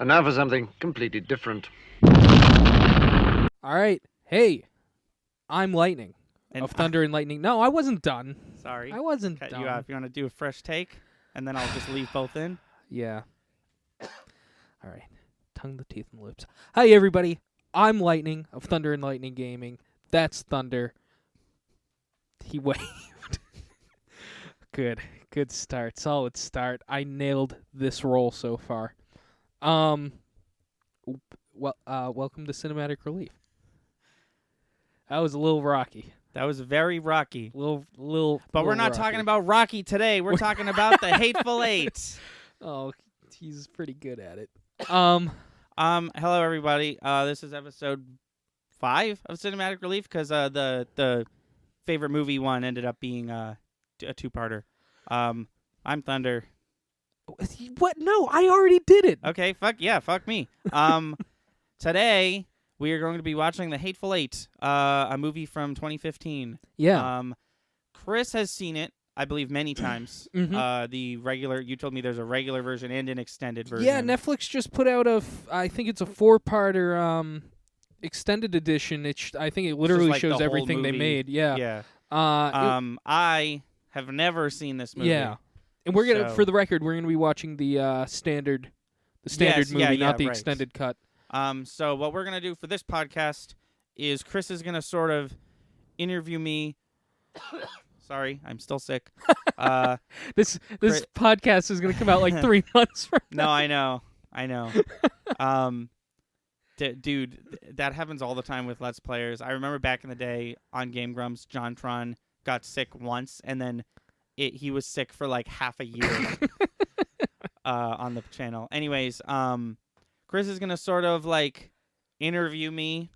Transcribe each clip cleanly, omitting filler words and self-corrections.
And now for something completely different. All right. Hey, I'm Lightning And of Thunder and Lightning. No, I wasn't done. Sorry. I wasn't Cut done. you off. You want to do a fresh take, and then I'll just leave both in? Yeah. All right. Tongue, the teeth, and the lips. Hi, everybody. I'm Lightning of Thunder and Lightning Gaming. That's Thunder. He waved. Good start. Solid start. I nailed this role so far. Welcome to Cinematic Relief. That was a little rocky. That was very Rocky. But we're not rocky. talking about Rocky today. We're talking about the Hateful Eight. Oh, he's pretty good at it. Hello everybody. This is episode 5 of Cinematic Relief because the favorite movie one ended up being a two-parter. I'm Thunder. What? No, I already did it. Okay, fuck me. Today we are going to be watching The Hateful Eight, a movie from 2015. Yeah. Chris has seen it, I believe, many times. Mhm. The regular, you told me there's a regular version and an extended version. Yeah, Netflix just put out I think it's a 4-parter extended edition. I think it literally like the shows whole everything they movie. made. Yeah. Yeah. I I have never seen this movie. Yeah. And we're gonna, So- for the record, we're gonna be watching the standard Yes, movie, yeah, not the right. extended cut. So what we're gonna do for this podcast is Chris is gonna sort of interview me. Sorry, I'm still sick. This podcast is gonna come out like 3 months from No, now. I know. Dude, that happens all the time with Let's Players. I remember back in the day on Game Grumps, JonTron got sick once, and then he was sick for like half a year on the channel. Anyways, Chris is gonna sort of like interview me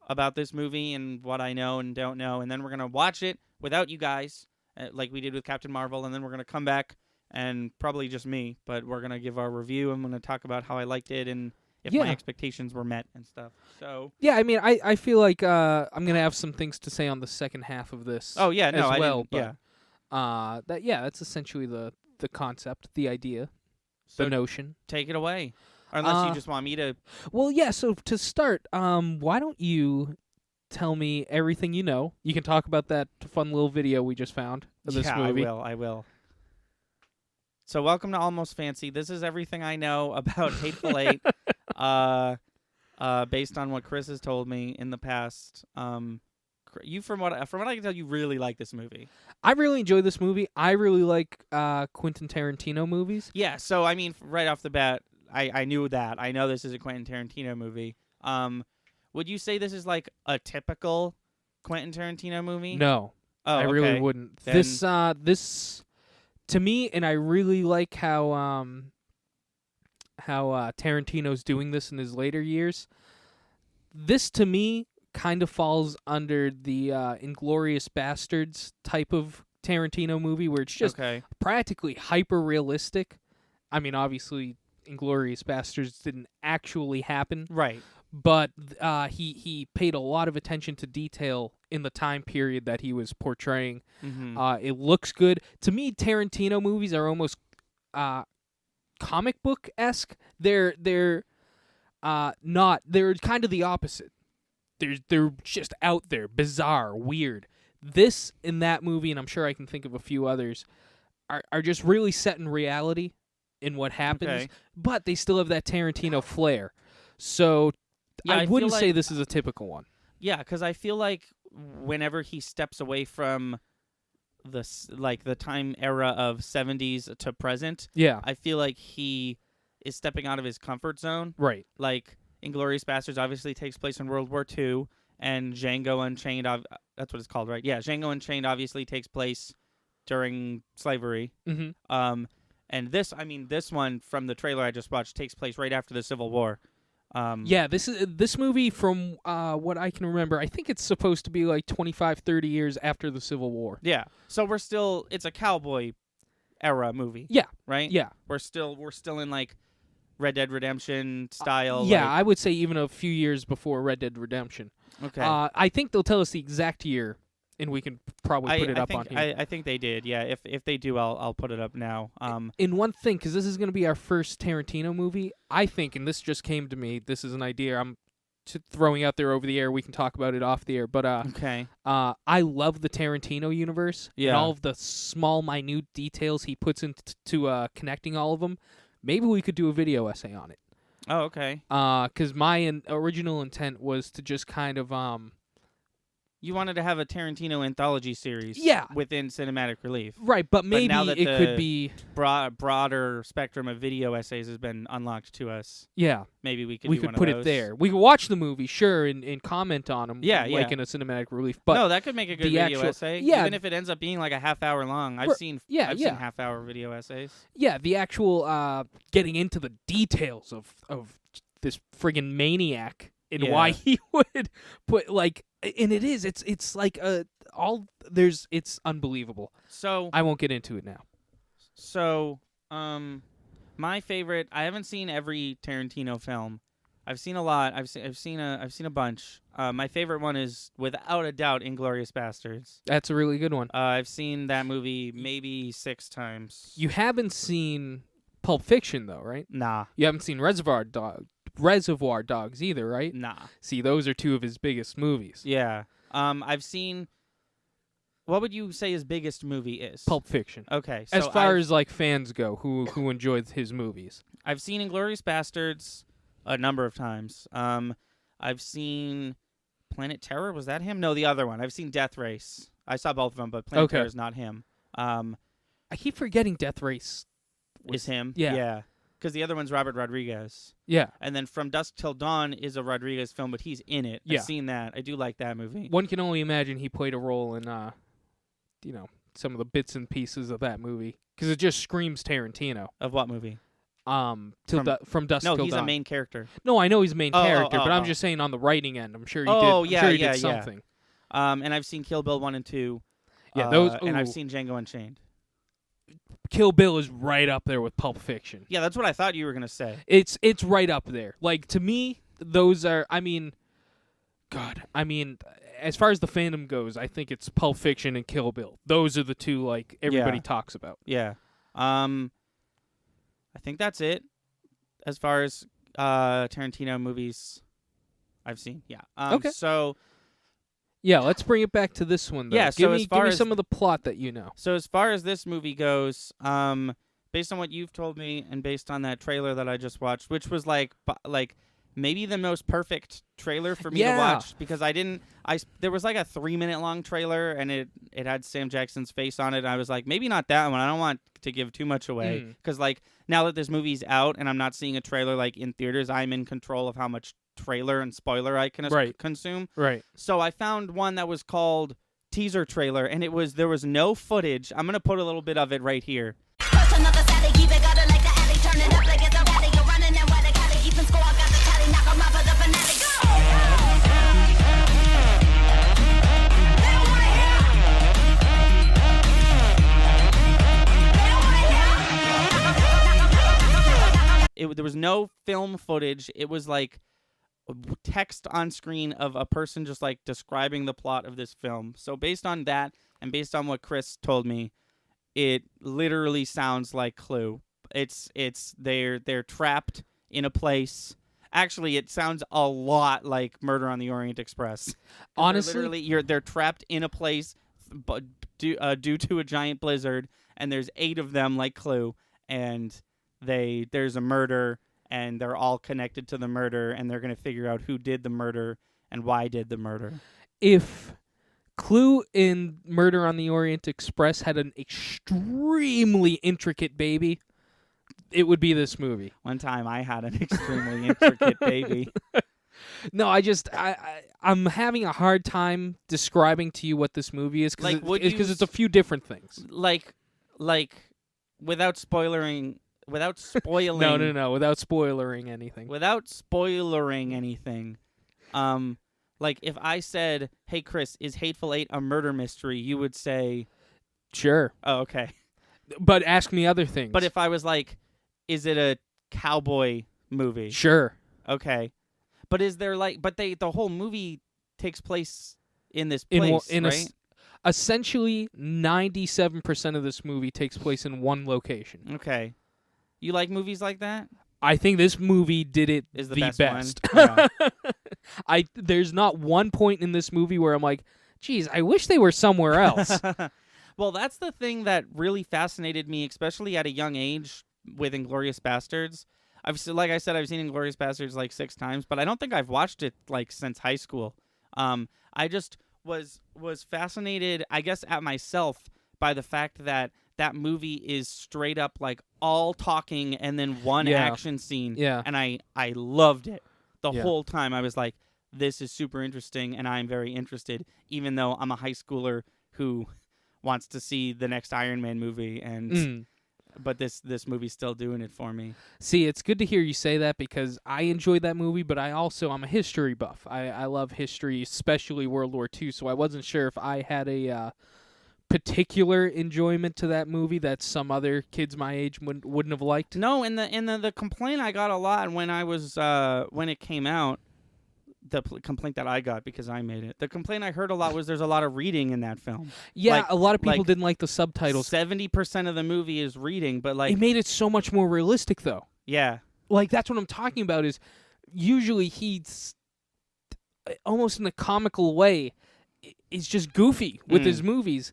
about this movie and what I know and don't know, and then we're gonna watch it without you guys, like we did with Captain Marvel, and then we're gonna come back and probably just me, but we're gonna give our review. I'm gonna talk about how I liked it and if my expectations were met and stuff. So yeah, I mean, I feel like I'm gonna have some things to say on the second half of this. oh yeah, no, as I well. didn't, yeah. That's essentially the concept, the idea, So the notion. take it away, unless you just want me to. Well, yeah. So to start, why don't you tell me everything you know? You can talk about that fun little video we just found of this movie. I will. So welcome to Almost Fancy. This is everything I know about Hateful Eight, based on what Chris has told me in the past. You, from what I can tell, you really like this movie. I really enjoy this movie. I really like Quentin Tarantino movies. Yeah. So I mean, right off the bat, I knew that. I know this is a Quentin Tarantino movie. Would you say this is like a typical Quentin Tarantino movie? No, Oh, I okay. really wouldn't. Then- This to me, and I really like how Tarantino's doing this in his later years. This to me kind of falls under the Inglourious Bastards type of Tarantino movie, where it's just okay. practically hyper realistic. I mean, obviously, Inglourious Bastards didn't actually happen, Right. but he paid a lot of attention to detail in the time period that he was portraying. Mm-hmm. It looks good. To me, Tarantino movies are almost comic book-esque. They're not. They're kind of the opposite. They're just out there, bizarre, weird. This and that movie, and I'm sure I can think of a few others, are just really set in reality in what happens, Okay. but they still have that Tarantino flair. So Yeah, I I feel wouldn't say like- this is a typical one. Yeah, because I feel like whenever he steps away from the time era of 70s to present, Yeah, I feel like he is stepping out of his comfort zone. right. Like Inglourious Bastards obviously takes place in World War II, and Django Unchained, that's what it's called, right? Yeah, Django Unchained obviously takes place during slavery. Mm-hmm. And this one from the trailer I just watched takes place right after the Civil War. Yeah, this movie, from what I can remember, I think it's supposed to be like 25, 30 years after the Civil War. Yeah. So it's a cowboy era movie. Yeah. Right? Yeah. We're still in like Red Dead Redemption style. Yeah, I would say even a few years before Red Dead Redemption. Okay. I think they'll tell us the exact year and we can probably put it up on here. I think they did. Yeah, if they do, I'll put it up now. In one thing, because this is going to be our first Tarantino movie, I think, and this just came to me, this is an idea I'm throwing out there over the air. We can talk about it off the air, but okay. I love the Tarantino universe and all of the small, minute details he puts into connecting all of them. Maybe we could do a video essay on it. Oh, okay. Because my original intent was to just kind of You wanted to have a Tarantino anthology series, within Cinematic Relief, right? But maybe now that it could be broader spectrum of video essays has been unlocked to us. Yeah, maybe we could put it there. We could watch the movie, sure, and comment on them. Yeah, in a Cinematic Relief. But no, that could make a good video essay. Yeah, even if it ends up being like a half hour long. I've seen half-hour video essays. Yeah, the actual getting into the details of this friggin' maniac and why he would put and it's like it's unbelievable. So I won't get into it now. So my favorite, I haven't seen every Tarantino film. I've seen a lot. I've seen a bunch. My favorite one is without a doubt Inglourious Basterds. That's a really good one. I've seen that movie maybe 6 times. You haven't seen Pulp Fiction though, right? Nah. You haven't seen Reservoir Dogs either, right? Nah. See, those are 2 of his biggest movies. Yeah. I've seen. What would you say his biggest movie is? Pulp Fiction. Okay. So as far as fans go, who enjoy his movies. I've seen Inglourious Basterds a number of times. I've seen Planet Terror. Was that him? No, the other one. I've seen Death Race. I saw both of them, but Planet Terror is not him. I keep forgetting Death Race is him. Yeah. Yeah. Because the other one's Robert Rodriguez. Yeah. And then From Dusk Till Dawn is a Rodriguez film, but he's in it. Yeah. I've seen that. I do like that movie. One can only imagine he played a role in, some of the bits and pieces of that movie. Because it just screams Tarantino. Of what movie? From Dusk Till Dawn. No, he's a main character. No, I know he's a main character, but I'm just saying on the writing end, I'm sure he did something. And I've seen Kill Bill 1 and 2. Yeah, those. And I've seen Django Unchained. Kill Bill is right up there with Pulp Fiction. Yeah, that's what I thought you were going to say. It's right up there. To me, those are, as far as the fandom goes, I think it's Pulp Fiction and Kill Bill. Those are the 2, everybody talks about. Yeah. I think that's it as far as Tarantino movies I've seen. Yeah. Okay. So... Yeah, let's bring it back to this one, though. Yeah, give me some of the plot that you know. So as far as this movie goes, based on what you've told me and based on that trailer that I just watched, which was maybe the most perfect trailer for me to watch, because there was a 3-minute long trailer and it had Sam Jackson's face on it. And I was like, maybe not that one. I don't want to give too much away, because now that this movie's out and I'm not seeing a trailer in theaters, I'm in control of how much trailer and spoiler I can consume. Right. So I found one that was called teaser trailer, and there was no footage. I'm gonna put a little bit of it right here. There was no film footage. It was text on screen of a person just describing the plot of this film. So based on that and based on what Chris told me, it literally sounds like Clue. They're trapped in a place. Actually, it sounds a lot like Murder on the Orient Express. Honestly, they're trapped in a place due to a giant blizzard, and there's 8 of them like Clue, and there's a murder, and they're all connected to the murder, and they're going to figure out who did the murder and why did the murder. If Clue in Murder on the Orient Express had an extremely intricate baby, it would be this movie. One time I had an extremely intricate baby. No, I'm having a hard time describing to you what this movie is, because it's a few different things. Without spoiling... No, without spoilering anything. If I said, hey, Chris, is Hateful Eight a murder mystery, you would say... Sure. Oh, okay. But ask me other things. But if I was is it a cowboy movie? Sure. Okay. But is there the whole movie takes place in this place, right? Essentially, 97% of this movie takes place in one location. Okay. You like movies like that? I think this movie did it Is the the best one? There's not one point in this movie where I'm like, geez, I wish they were somewhere else. Well, that's the thing that really fascinated me, especially at a young age with Inglourious Bastards. Like I said, I've seen Inglourious Bastards like 6 times, but I don't think I've watched it like since high school. I just was fascinated, I guess, at myself by the fact that that movie is straight up like all talking and then one action scene. Yeah. And I loved it the Yeah. whole time. I was like, this is super interesting, and I'm very interested, even though I'm a high schooler who wants to see the next Iron Man movie, and but this movie's still doing it for me. See, it's good to hear you say that because I enjoyed that movie, but I'm a history buff. I love history, especially World War II, so I wasn't sure if I had a particular enjoyment to that movie that some other kids my age wouldn't have liked. No, and the complaint I got a lot when I was when it came out, the complaint that I got because I made it. The complaint I heard a lot was there's a lot of reading in that film. Yeah, Like- a lot of people like didn't like the subtitles. 70% of the movie is reading, but like It made it so much more realistic, though. yeah. Like, that's what I'm talking about is usually he's almost in a comical way is just goofy with his movies,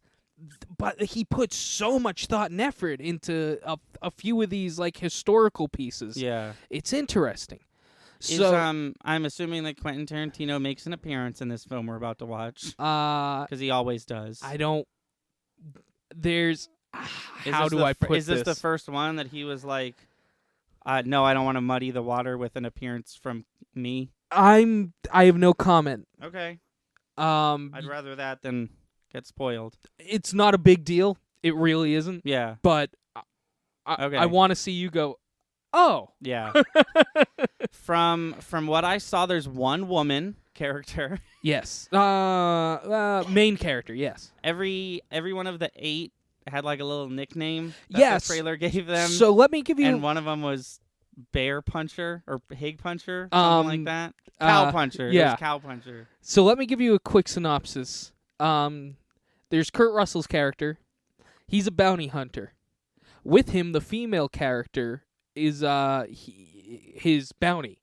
but he puts so much thought and effort into a few of these like historical pieces. Yeah. It's interesting. Is, So I'm assuming that Quentin Tarantino makes an appearance in this film we're about to watch because he always does. I don't there's Is how this do the I put Is this the first one that he was like, no, I don't want to muddy the water with an appearance from me? I have no comment. Okay. Um I'd rather that than get spoiled. it's not a big deal. It really isn't. Yeah. But Okay. I want to see you go, "Oh." Yeah. From what I saw, there's one woman character. Yes. Main character, yes. Every one of the 8 had like a little nickname that Yes. the trailer gave them. So let me give you and one of them was Bear Puncher or Pig Puncher, something like that. Cow Puncher. It yeah. was Cow Puncher. So let me give you a quick synopsis. There's Kurt Russell's character. He's a bounty hunter. With him, the female character is his bounty.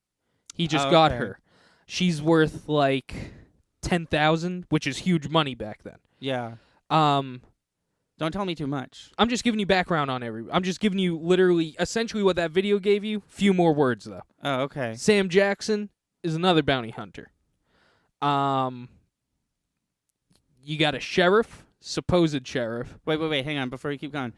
He just got okay. her. She's worth like 10,000, which is huge money back then. Yeah. Don't tell me too much. I'm just giving you background on I'm just giving you literally essentially what that video gave you. Few more words though. Oh, okay. Sam Jackson is another bounty hunter. You got a sheriff, supposed sheriff. Wait. Hang on. Before you keep going,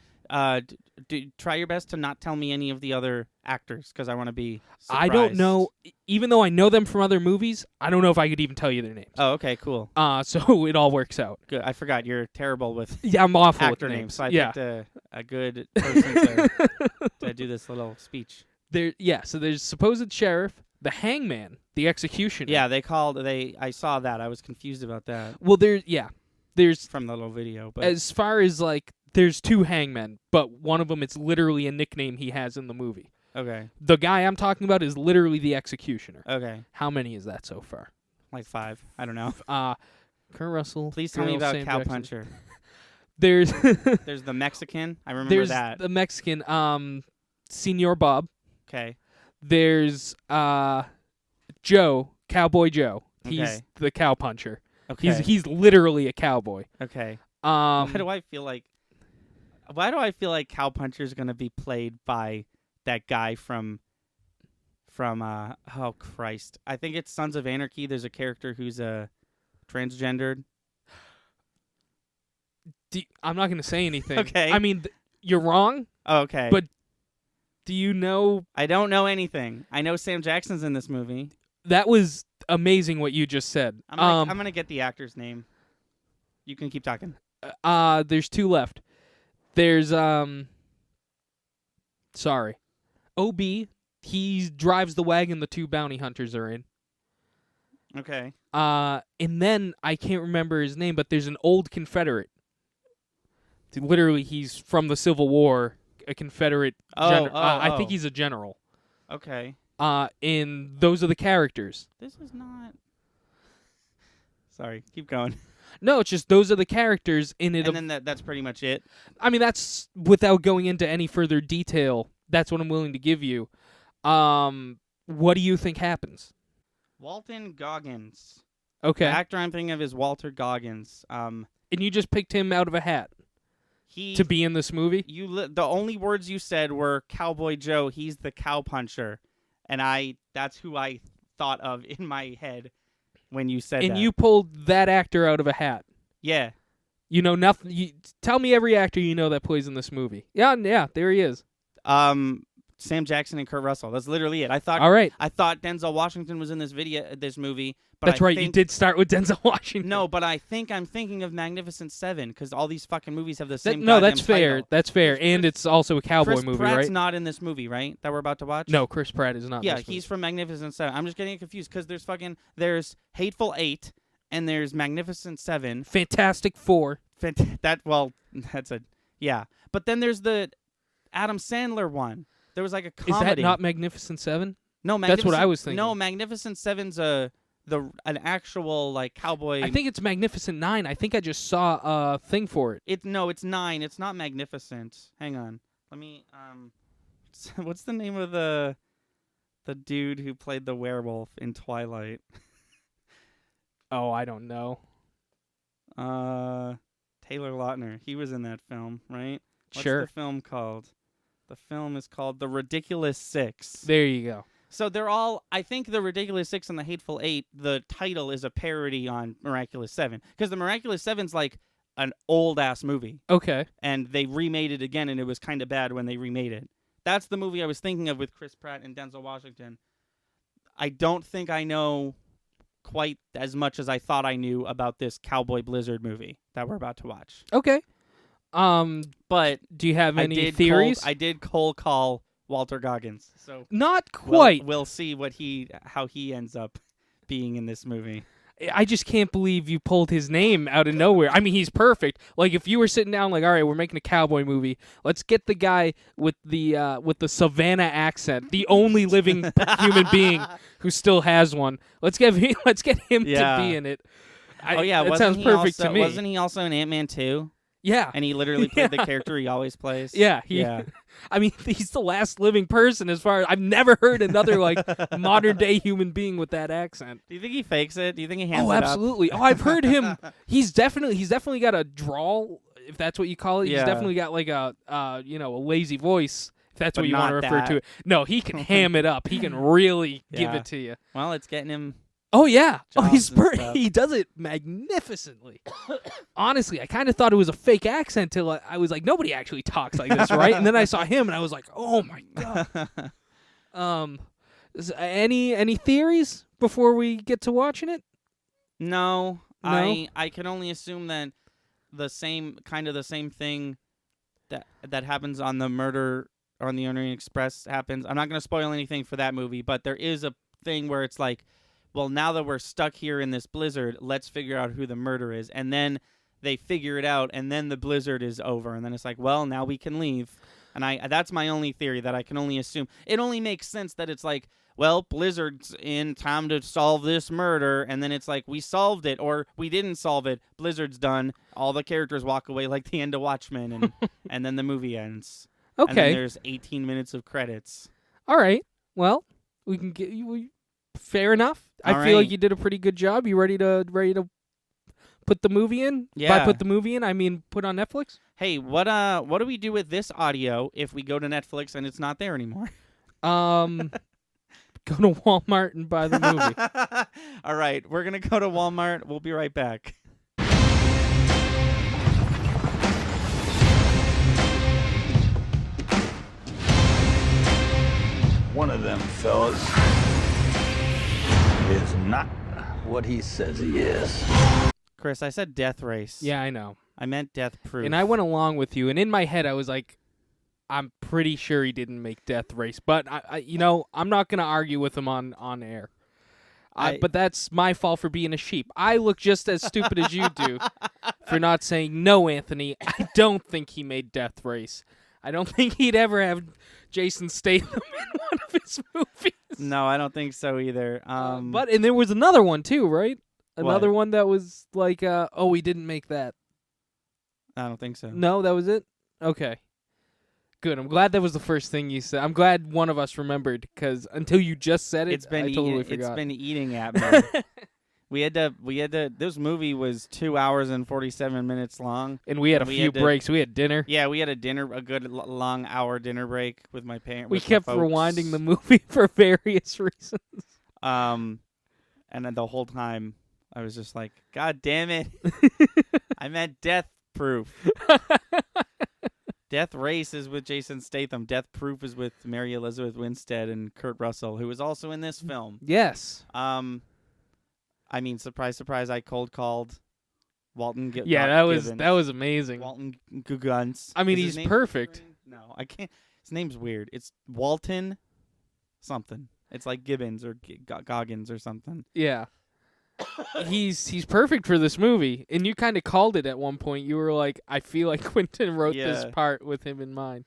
try your best to not tell me any of the other actors because I want to be surprised. I don't know, even though I know them from other movies, I don't know if I could even tell you their names. Oh, okay, cool. So it all works out. Good. I forgot you're terrible with Yeah, I'm awful actor with names, names. so I Yeah. picked a good person to do this little speech. So there's supposed sheriff, the hangman, the executioner. Yeah, I saw that. I was confused about that Well, there's from the little video. But as far as like there's 2 hangmen, but one of them it's literally a nickname he has in the movie. okay, The guy I'm talking about is literally the executioner. okay, How many is that so far? like 5. I don't know. Kurt Russell. Please tell me girl, about Sam Cow Jackson. Puncher. There's There's the Mexican. I remember there's that. the Mexican Senor Bob. Okay. There's Joe, Cowboy Joe. He's Okay. the cow puncher. Okay. He's literally a cowboy. Okay. Um Why do I feel like Cow Puncher is gonna be played by that guy from oh Christ. I think it's Sons of Anarchy. There's a character who's transgendered. I'm not going to say anything. Okay. I mean, you're wrong. Oh, okay. But do you know I don't know anything. I know Sam Jackson's in this movie. that was amazing what you just said. I'm gonna get the actor's name. You can keep talking. There's 2 left. There's sorry. OB, he drives the wagon the 2 bounty hunters are in. Okay. And then I can't remember his name, but there's an old Confederate. Literally, he's from the Civil War, a Confederate general. I think he's a general. Okay. And those are the characters. This is not. Sorry. Keep going. No, it's just those are the characters in it. And then that's pretty much it. I mean, that's without going into any further detail. That's what I'm willing to give you. What do you think happens? Walton Goggins. Okay. The actor I'm thinking of is Walter Goggins. And you just picked him out of a hat He to be in this movie? the only words you said were Cowboy Joe. He's the cow puncher, and that's who I thought of in my head when you said that. And you pulled that actor out of a hat. Yeah. You know nothing. Tell me every actor you know that plays in this movie. Yeah, there he is. Sam Jackson and Kurt Russell. That's literally it. I thought Denzel Washington was in this movie. But That's right. You did start with Denzel Washington. No, but I think I'm thinking of Magnificent Seven because all these fucking movies have the same. No, that's goddamn fair. title. That's fair. And it's also a cowboy Chris movie, Pratt's right? not in this movie, right? That we're about to watch. No, Chris Pratt is not. Yeah, in this he's movie. from Magnificent Seven. I'm just getting confused because there's Hateful Eight and there's Magnificent Seven. Fantastic Four. That's a yeah. But then there's the Adam Sandler one. There was like a comedy. Is that not Magnificent Seven? No, that's what I was thinking. No, Magnificent Seven's an actual like cowboy. I think it's Magnificent Nine. I think I just saw a thing for it. It's 9. It's not Magnificent. Hang on. Let me what's the name of the dude who played the werewolf in Twilight? Oh, I don't know. Taylor Lautner. He was in that film, right? Sure. What's the film called? The film is called The Ridiculous Six. There you go. So they're all, I think The Ridiculous Six and The Hateful Eight, the title is a parody on Miraculous Seven. Because The Miraculous Seven's like an old-ass movie. Okay. And they remade it again, and it was kind of bad when they remade it. That's the movie I was thinking of with Chris Pratt and Denzel Washington. I don't think I know quite as much as I thought I knew about this Cowboy Blizzard movie that we're about to watch. Okay. But do you have any theories? I did cold call Walter Goggins. So not quite. We'll see how he ends up being in this movie. I just can't believe you pulled his name out of nowhere. I mean, he's perfect. Like if you were sitting down, like, all right, we're making a cowboy movie. Let's get the guy with the Savannah accent, the only living human being who still has one. Let's get him to be in it. That sounds perfect to me. Wasn't he also in Ant-Man 2? Yeah. And he literally played the character he always plays. Yeah. I mean, he's the last living person as far as I've never heard another like modern day human being with that accent. Do you think he fakes it? Do you think he hands it absolutely. up? Oh, I've heard him. He's definitely got a drawl, if that's what you call it. Yeah. He's definitely got like a lazy voice, if that's But what you want to refer to it. No, he can ham it up. He can really give it to you. Well, it's getting him. Oh yeah. Jobs and he does it magnificently. Honestly, I kind of thought it was a fake accent till I was like, nobody actually talks like this, right? And then I saw him, and I was like, oh my god. Any theories before we get to watching it? No. I can only assume that the same thing that happens on the Murder on the Orient Express happens. I'm not going to spoil anything for that movie, but there is a thing where it's like, well, now that we're stuck here in this blizzard, let's figure out who the murderer is. And then they figure it out, and then the blizzard is over. And then it's like, well, now we can leave. And that's my only theory that I can only assume. It only makes sense that it's like, well, blizzard's in, time to solve this murder. And then it's like, we solved it, or we didn't solve it. Blizzard's done. All the characters walk away like the end of Watchmen, and, and then the movie ends. Okay. And then there's 18 minutes of credits. All right. Well, we can get you... Fair enough. I feel like you did a pretty good job. You ready to put the movie in? Yeah. By put the movie in, I mean put on Netflix? Hey, what do we do with this audio if we go to Netflix and it's not there anymore? Go to Walmart and buy the movie. All right, we're going to go to Walmart. We'll be right back. One of them fellas is not what he says he is. Chris, I said Death Race. Yeah, I know. I meant Death Proof. And I went along with you, and in my head I was like, I'm pretty sure he didn't make Death Race, but I'm not going to argue with him on air. But that's my fault for being a sheep. I look just as stupid as you do for not saying, no, Anthony, I don't think he made Death Race. I don't think he'd ever have Jason Statham in one of his movies. No, I don't think so either. And there was another one too, right? Another one that was like, oh, we didn't make that. I don't think so. No, that was it? Okay. Good. I'm glad that was the first thing you said. I'm glad one of us remembered, because until you just said it, I totally forgot. It's been eating at me. We had to. This movie was 2 hours and 47 minutes long, and we had a few breaks. We had dinner. Yeah, we had a good long hour dinner break with my parents. We kept rewinding the movie for various reasons. And then the whole time I was just like, God damn it! I meant Death Proof. Death Race is with Jason Statham. Death Proof is with Mary Elizabeth Winstead and Kurt Russell, who was also in this film. Yes. I mean, surprise, surprise! I cold called Walton. That was amazing. Walton Goggins. I mean, he's perfect. No, I can't. His name's weird. It's Walton something. It's like Gibbons or Goggins or something. Yeah. He's perfect for this movie, and you kind of called it at one point. You were like, I feel like Quentin wrote this part with him in mind.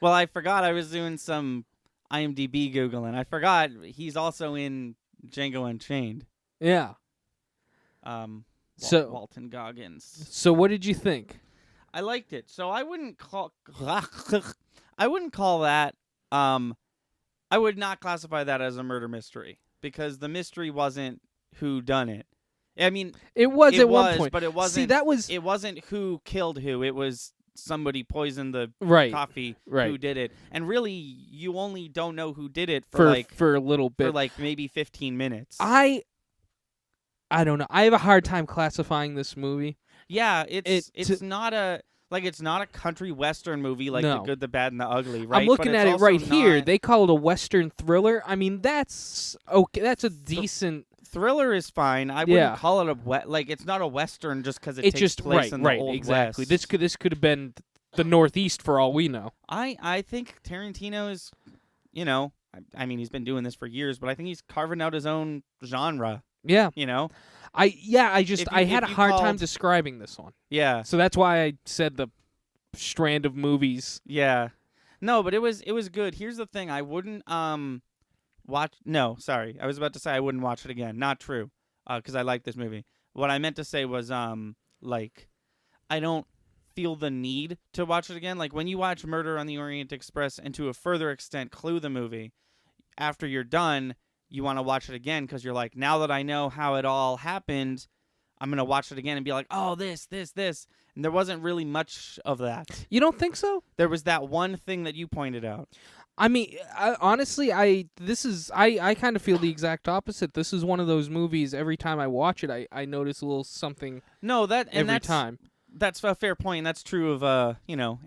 Well, I forgot I was doing some IMDb Googling. I forgot he's also in Django Unchained. Yeah. Walton Goggins. So what did you think? I liked it. So I wouldn't call that I would not classify that as a murder mystery, because the mystery wasn't who done it. I mean, it was at one point, but it wasn't. See, it wasn't who killed who. It was somebody poisoned the coffee. Right. Who did it? And really, you only don't know who did it for a little bit, for like maybe 15 minutes. I don't know. I have a hard time classifying this movie. Yeah, it's not a country western movie like The Good, the Bad, and the Ugly, right? I'm looking at it right here. They call it a western thriller. I mean, that's okay. That's a decent thriller is fine. I wouldn't call it it's not a western just because it takes place in the Old exactly. West. This could have been the Northeast for all we know. I think Tarantino is, I mean, he's been doing this for years, but I think he's carving out his own genre. Yeah. I had a hard time describing this one. Yeah. So that's why I said the strand of movies. Yeah. No, but it was good. Here's the thing. I wouldn't watch. No, sorry. I was about to say I wouldn't watch it again. Not true. Because I like this movie. What I meant to say was I don't feel the need to watch it again. Like when you watch Murder on the Orient Express and to a further extent Clue the movie, after you're done, you want to watch it again because you're like, now that I know how it all happened, I'm going to watch it again and be like, oh, this. And there wasn't really much of that. You don't think so? There was that one thing that you pointed out. I mean, honestly, I kind of feel the exact opposite. This is one of those movies, every time I watch it, I notice a little something every time. That's a fair point. That's true of,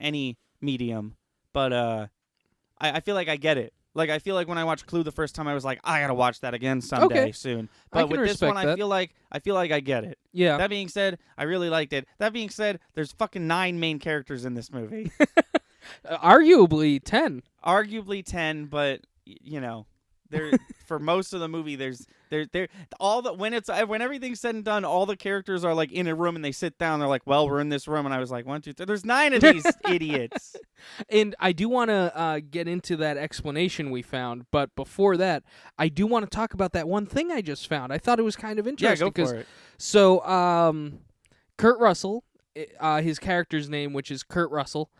any medium. But I feel like I get it. Like, I feel like when I watched Clue the first time, I was like, I gotta watch that again someday soon. But with this one, I feel like I get it. Yeah. That being said, I really liked it. That being said, there's fucking 9 main characters in this movie. Arguably 10. Arguably 10, but there for most of the movie, when everything's said and done, all the characters are like in a room and they sit down. They're like, well, we're in this room, and I was like, 1, 2, 3. There's 9 of these idiots. And I do want to get into that explanation we found, but before that, I do want to talk about that one thing I just found. I thought it was kind of interesting. Yeah, go for it. So, Kurt Russell, his character's name, which is Kurt Russell,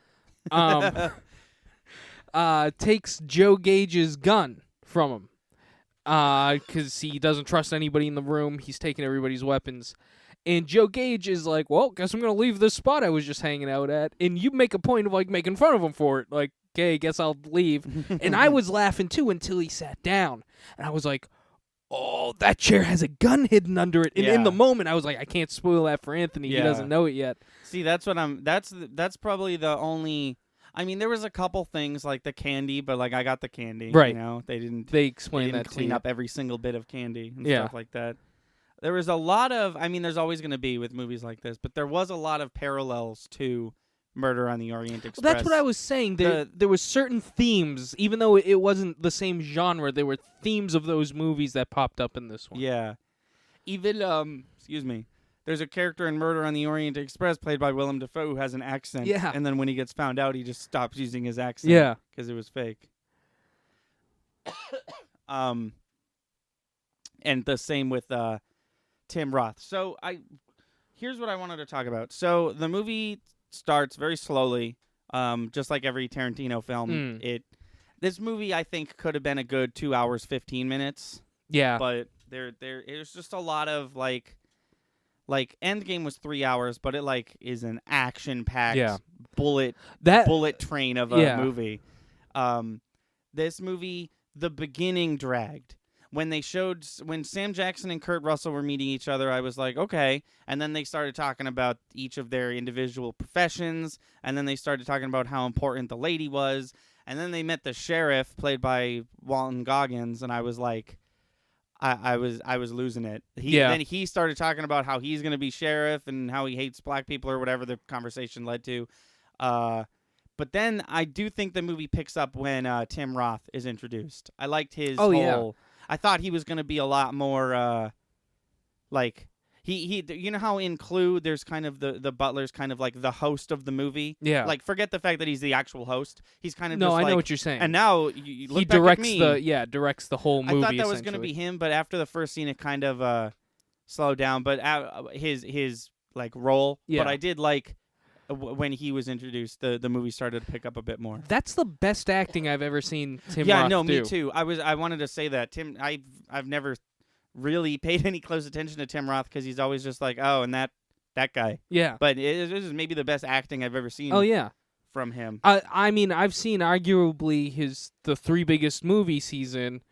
takes Joe Gage's gun from him because he doesn't trust anybody in the room. He's taking everybody's weapons. And Joe Gage is like, well, guess I'm going to leave this spot I was just hanging out at. And you make a point of, like, making fun of him for it. Like, okay, guess I'll leave. And I was laughing, too, until he sat down. And I was like, oh, that chair has a gun hidden under it. And in the moment, I was like, I can't spoil that for Anthony. He doesn't know it yet. See, that's probably the only... I mean, there was a couple things like the candy, but like I got the candy. Right. They explained didn't that clean up every single bit of candy and stuff like that. There was a lot of, I mean, there's always going to be with movies like this, but there was a lot of parallels to Murder on the Orient Express. Well, that's what I was saying. There were certain themes, even though it wasn't the same genre, there were themes of those movies that popped up in this one. Yeah. Even, there's a character in Murder on the Orient Express played by Willem Dafoe who has an accent. Yeah. And then when he gets found out, he just stops using his accent. Yeah. Because it was fake. And the same with Tim Roth. So here's what I wanted to talk about. So the movie starts very slowly, just like every Tarantino film. This movie I think could have been a good 2 hours 15 minutes. Yeah. But there's just a lot of like Endgame was 3 hours, but it like is an action packed bullet train of a movie. This movie, the beginning dragged. When Sam Jackson and Kurt Russell were meeting each other, I was like, okay. And then they started talking about each of their individual professions, and then they started talking about how important the lady was, and then they met the sheriff, played by Walton Goggins, and I was like, I was losing it. Then he started talking about how he's going to be sheriff and how he hates black people or whatever the conversation led to. But then I do think the movie picks up when Tim Roth is introduced. I liked his I thought he was going to be a lot more like he you know how in Clue there's kind of the butler's kind of like the host of the movie. Yeah. Like forget the fact that he's the actual host. He's kind of no, just I like, know what you're saying. And now you look he back directs at me, directs the whole movie. I thought that was going to be him, but after the first scene it kind of slowed down. But his like role. Yeah. But I did like when he was introduced, the movie started to pick up a bit more. That's the best acting I've ever seen Tim Roth Yeah, no, do. me too. I wanted to say that I've never really paid any close attention to Tim Roth because he's always just like, oh, and that guy. Yeah. But this is maybe the best acting I've ever seen. Oh yeah. From him. I mean, I've seen arguably the three biggest movie season,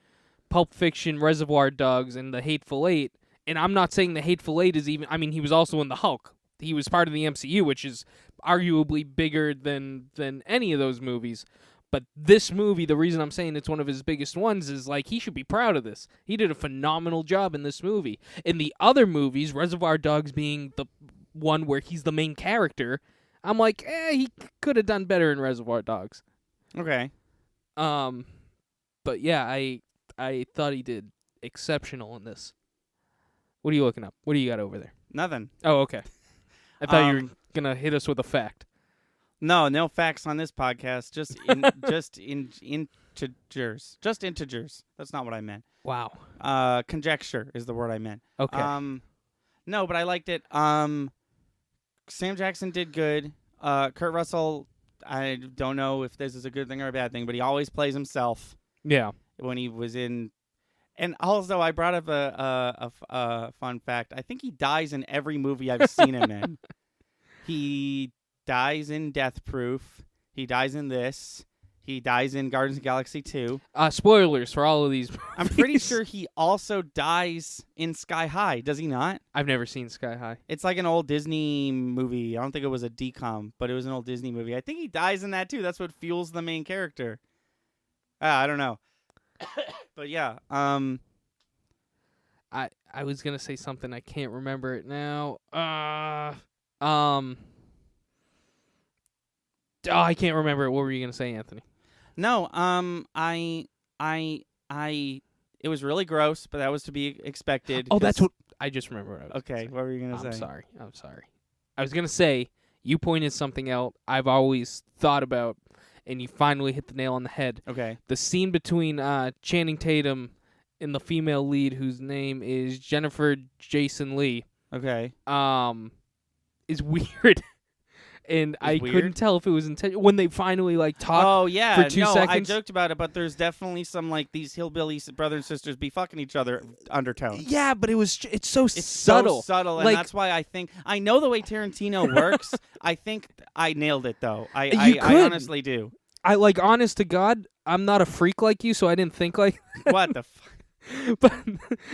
Pulp Fiction, Reservoir Dogs, and The Hateful Eight. And I'm not saying The Hateful Eight is even. I mean, he was also in the Hulk. He was part of the MCU, which is arguably bigger than any of those movies. But this movie, the reason I'm saying it's one of his biggest ones is like he should be proud of this. He did a phenomenal job in this movie. In the other movies, Reservoir Dogs being the one where he's the main character, I'm like, he could have done better in Reservoir Dogs. Okay. But yeah, I thought he did exceptional in this. What are you looking up? What do you got over there? Nothing. Oh, okay. I thought you were gonna hit us with a fact. No facts on this podcast. Just integers. Just integers. That's not what I meant. Wow. Conjecture is the word I meant. Okay. No, but I liked it. Sam Jackson did good. Kurt Russell, I don't know if this is a good thing or a bad thing, but he always plays himself. Yeah. When he was in. And also, I brought up a fun fact. I think he dies in every movie I've seen him in. He dies in Death Proof. He dies in this. He dies in Guardians of the Galaxy 2. Spoilers for all of these movies. I'm pretty sure he also dies in Sky High. Does he not? I've never seen Sky High. It's like an old Disney movie. I don't think it was a DCOM, but it was an old Disney movie. I think he dies in that too. That's what fuels the main character. I don't know. But yeah, I was gonna say something. I can't remember it now. I can't remember it. What were you gonna say, Anthony? No, it was really gross, but that was to be expected. Oh, that's what I just remember. What I was okay, gonna say. What were you gonna say? I'm sorry. I was gonna say you pointed something out I've always thought about, and you finally hit the nail on the head. Okay. The scene between Channing Tatum and the female lead, whose name is Jennifer Jason Leigh. Okay. Is weird. And I couldn't tell if it was intentional when they finally talk. Oh yeah, for 2 seconds. I joked about it, but there's definitely some these hillbilly brother and sisters be fucking each other undertones. Yeah, but it's so It's subtle. so subtle, and that's why I know the way Tarantino works. I think I nailed it though. I honestly do. I honest to God, I'm not a freak like you, so I didn't think like. What the fuck? But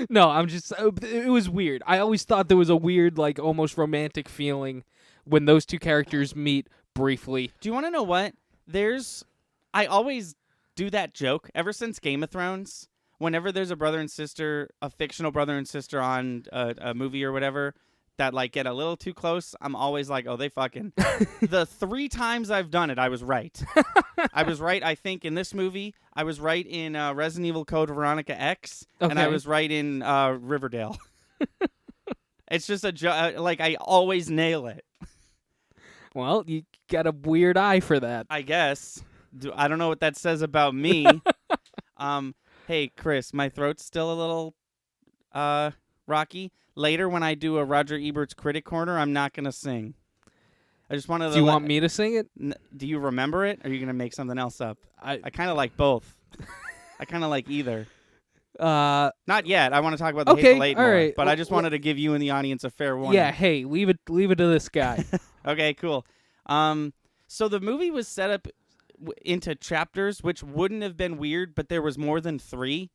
no, I'm just. It was weird. I always thought there was a weird, almost romantic feeling when those two characters meet briefly. Do you want to know what? I always do that joke ever since Game of Thrones. Whenever there's a brother and sister, a fictional brother and sister on a movie or whatever, that get a little too close, I'm always like, oh, they fucking. The 3 times I've done it, I was right. I was right, I think, in this movie. I was right in Resident Evil Code Veronica X. Okay. And I was right in Riverdale. It's just a joke. I always nail it. Well, you got a weird eye for that. I guess. I don't know what that says about me. Hey, Chris, my throat's still a little Rocky. Later, when I do a Roger Ebert's Critic Corner, I'm not going to sing. I just wanted to. Do you want me to sing it? Do you remember it? Or are you going to make something else up? I kind of like both. I kind of like either. Not yet. I want to talk about the okay, Hateful Eight all more, right. but I just wanted to give you and the audience a fair warning. Yeah, hey, leave it to this guy. Okay, cool. So the movie was set up into chapters, which wouldn't have been weird, but there was more than 3.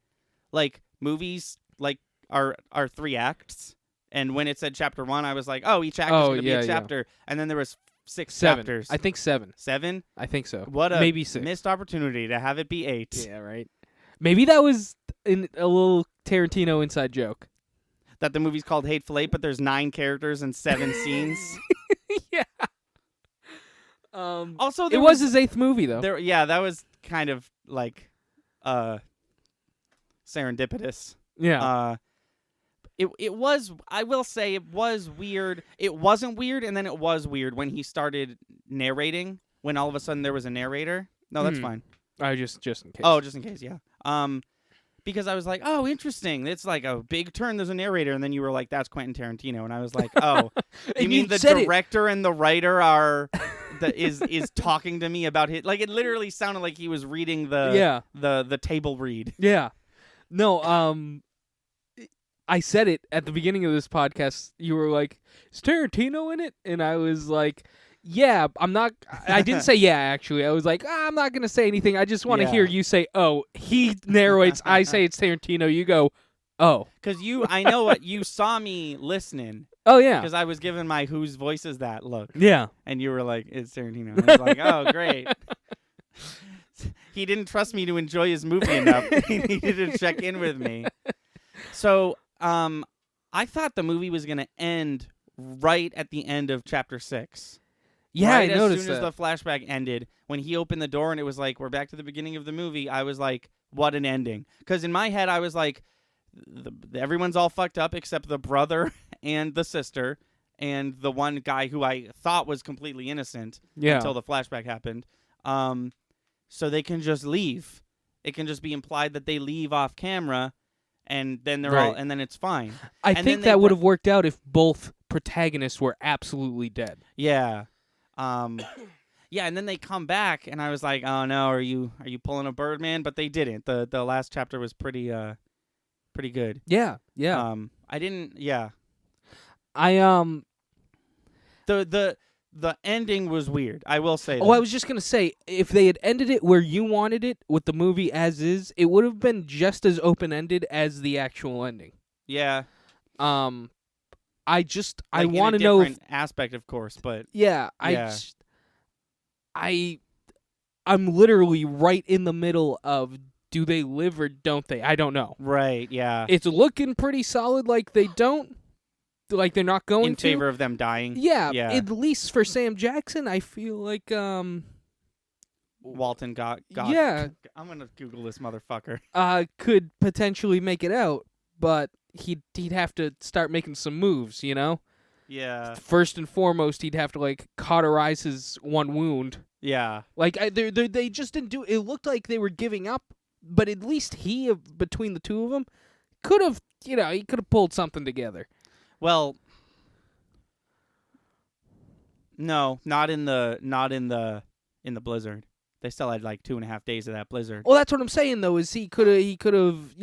Like movies, like are 3 acts, and when it said chapter 1, I was like, oh, each act is going to be a chapter, and then there was 6 chapters. I think 7. 7? I think so. What a maybe 6. missed opportunity to have it be 8. Yeah, right. Maybe that was a little Tarantino inside joke. That the movie's called Hateful Eight, but there's 9 characters and 7 scenes. Yeah. Also, it was his 8th movie, though. That was kind of like serendipitous. Yeah. It was, I will say, it was weird. It wasn't weird, and then it was weird when he started narrating, when all of a sudden there was a narrator. No, that's fine. Just in case. Oh, just in case, yeah. Because I was like, oh, interesting. It's like a big turn. There's a narrator, and then you were like, that's Quentin Tarantino, and I was like, oh, you mean the director and the writer are is talking to me about his, like, it literally sounded like he was reading the table read. Yeah. No. I said it at the beginning of this podcast. You were like, is Tarantino in it? And I was like, yeah, I'm not. I didn't say yeah, actually. I was like, I'm not going to say anything. I just want to hear you say, oh, he narrates. I say it's Tarantino. You go, oh. Because I know what, you saw me listening. Oh, yeah. Because I was giving my whose voice is that look. Yeah. And you were like, it's Tarantino. And I was like, oh, great. He didn't trust me to enjoy his movie enough. He needed to check in with me. So, I thought the movie was going to end right at the end of chapter 6. Yeah, right, I noticed as soon that. as the flashback ended, when he opened the door and it was like, we're back to the beginning of the movie, I was like, what an ending. Because in my head, I was like, everyone's all fucked up except the brother and the sister and the one guy who I thought was completely innocent until the flashback happened. So they can just leave. It can just be implied that they leave off camera, and then they're all, and then it's fine. I think that would have worked out if both protagonists were absolutely dead. Yeah. Yeah, and then they come back, and I was like, "Oh no, are you pulling a Birdman?" But they didn't. The last chapter was pretty good. Yeah, yeah. I didn't. Yeah. The ending was weird. I will say. Oh, I was just gonna say, if they had ended it where you wanted it with the movie as is, it would have been just as open ended as the actual ending. Yeah. I want to know if aspect, of course, but yeah, I'm literally right in the middle of, do they live or don't they? I don't know. Right, yeah. It's looking pretty solid like they don't, like they're not going in favor of them dying. Yeah, at least for Sam Jackson, I feel like Walton got yeah. I'm going to Google this motherfucker. Could potentially make it out, but he'd have to start making some moves, you know? Yeah. First and foremost, he'd have to like cauterize his one wound. Yeah. Like they just didn't do. It looked like they were giving up, but at least between the two of them, could have, he could have pulled something together. Well, no, not in the blizzard. They still had like 2.5 days of that blizzard. Well, that's what I'm saying though. Is he could have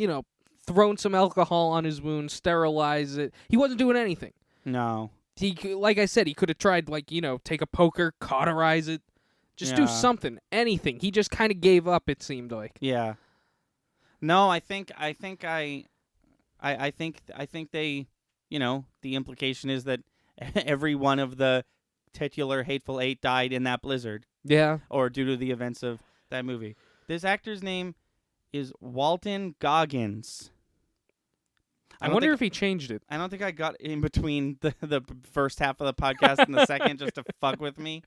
thrown some alcohol on his wound, sterilize it. He wasn't doing anything. No. Like I said, he could have tried, take a poker, cauterize it, just do something, anything. He just kind of gave up, it seemed like. Yeah. No, I think they, the implication is that every one of the titular Hateful Eight died in that blizzard. Yeah. Or due to the events of that movie. This actor's name is Walton Goggins. I wonder if he changed it. I don't think I got in between the first half of the podcast and the second just to fuck with me.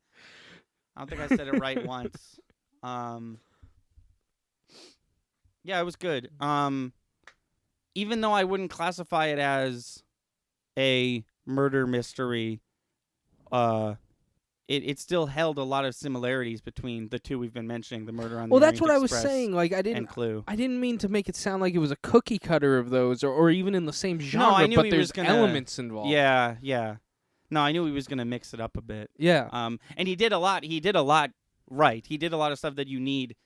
I don't think I said it right once. Yeah, it was good. Even though I wouldn't classify it as a murder mystery, it still held a lot of similarities between the two we've been mentioning, the Murder on the Well, that's Orient what I was Express saying. Like, I and Clue. didn't mean to make it sound like it was a cookie cutter of those, or even in the same genre. I knew but he there's was gonna, elements involved. Yeah. No, I knew he was gonna mix it up a bit. Yeah. And he did a lot. He did a lot right. He did a lot of stuff that you need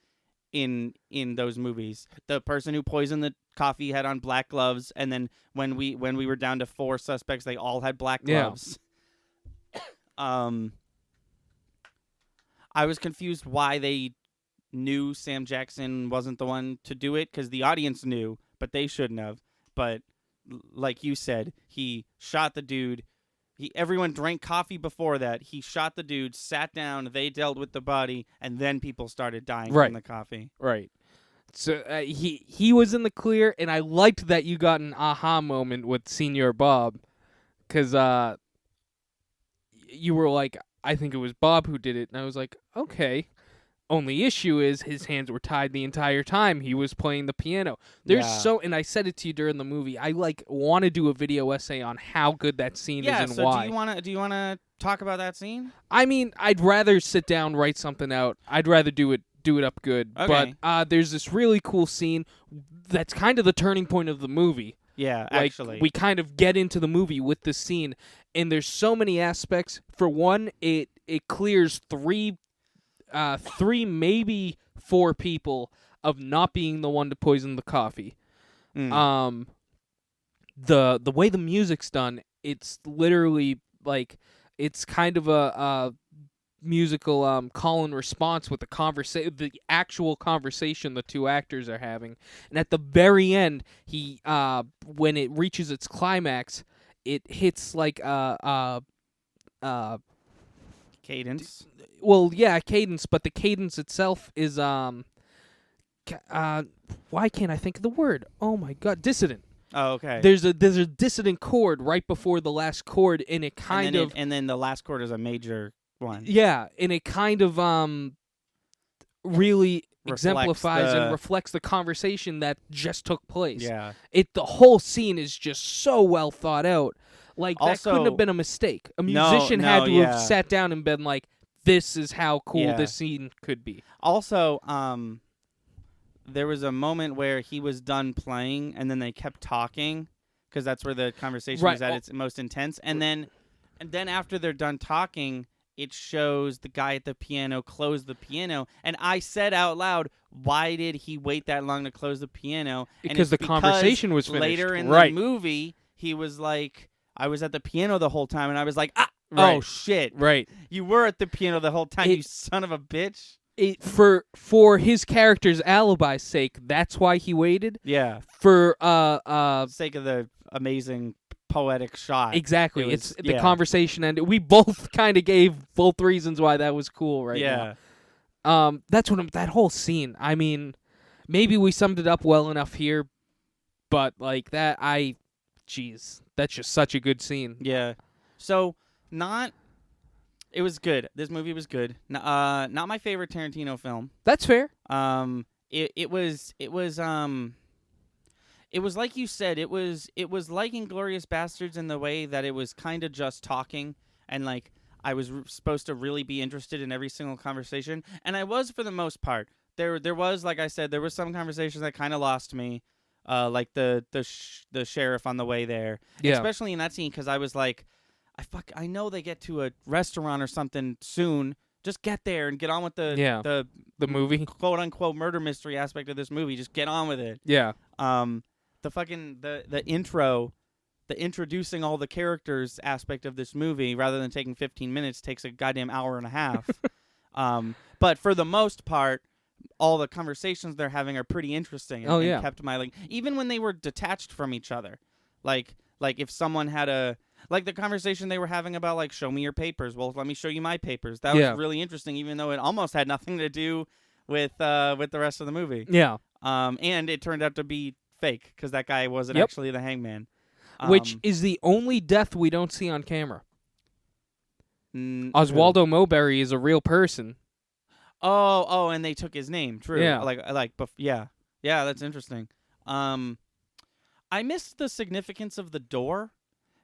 in those movies. The person who poisoned the coffee had on black gloves, and then when we were down to 4 suspects, they all had black gloves. I was confused why they knew Sam Jackson wasn't the one to do it, because the audience knew, but they shouldn't have. But like you said, he shot the dude. Everyone drank coffee before that. He shot the dude, sat down, they dealt with the body, and then people started dying from the coffee. Right. So he was in the clear, and I liked that you got an aha moment with Senior Bob, because you were like, I think it was Bob who did it, and I was like, okay. Only issue is his hands were tied the entire time he was playing the piano. And I said it to you during the movie, I want to do a video essay on how good that scene is and why. Do you wanna talk about that scene? I mean, I'd rather sit down, write something out. I'd rather do it up good. Okay. But there's this really cool scene that's kind of the turning point of the movie. Yeah, Like, actually. we kind of get into the movie with this scene, and there's so many aspects. For one, it clears three, maybe 4 people of not being the one to poison the coffee. The way the music's done, it's literally like it's kind of a musical call and response with the actual conversation the 2 actors are having. And at the very end, he when it reaches its climax, it hits like cadence. Well, yeah, cadence, but the cadence itself is why can't I think of the word? Oh my god, dissonant. Oh, okay. There's a dissonant chord right before the last chord, and it and then the last chord is a major one. Yeah, and it kind of really exemplifies and reflects the conversation that just took place. Yeah. The whole scene is just so well thought out. Like, that Also, couldn't have been a mistake. A musician had to have sat down and been like, this is how cool this scene could be. Also, there was a moment where he was done playing, and then they kept talking, because that's where the conversation was at its most intense. And then after they're done talking, it shows the guy at the piano close the piano. And I said out loud, why did he wait that long to close the piano? Because the conversation was finished. Later in the movie, he was like, I was at the piano the whole time, and I was like, oh, shit. Right. You were at the piano the whole time, you son of a bitch. For his character's alibi's sake, that's why he waited. Yeah. For sake of the amazing poetic shot. Exactly. It's the conversation ended. We both kind of gave both reasons why that was cool now. That's what that whole scene. I mean, maybe we summed it up well enough here, but like that, that's just such a good scene. Yeah. So it was good. This movie was good. Not my favorite Tarantino film. That's fair. It was like you said. It was like Inglourious Bastards in the way that it was kind of just talking, and like I was supposed to really be interested in every single conversation, and I was for the most part. There was, like I said, there were some conversations that kind of lost me, like the sheriff on the way there, especially in that scene, because I was like, I know they get to a restaurant or something soon. Just get there and get on with the movie, quote unquote murder mystery aspect of this movie. Just get on with it. Yeah. The intro, the introducing all the characters aspect of this movie, rather than taking 15 minutes, takes a goddamn hour and a half. But for the most part, all the conversations they're having are pretty interesting. And kept my even when they were detached from each other, like if someone had like the conversation they were having about like, show me your papers. Well, let me show you my papers. That was really interesting, even though it almost had nothing to do with the rest of the movie. Yeah. And it turned out to be fake, because that guy wasn't actually the hangman. Which is the only death we don't see on camera. Oswaldo Mowbray is a real person. Oh, and they took his name. True. Yeah. Yeah, that's interesting. I missed the significance of the door.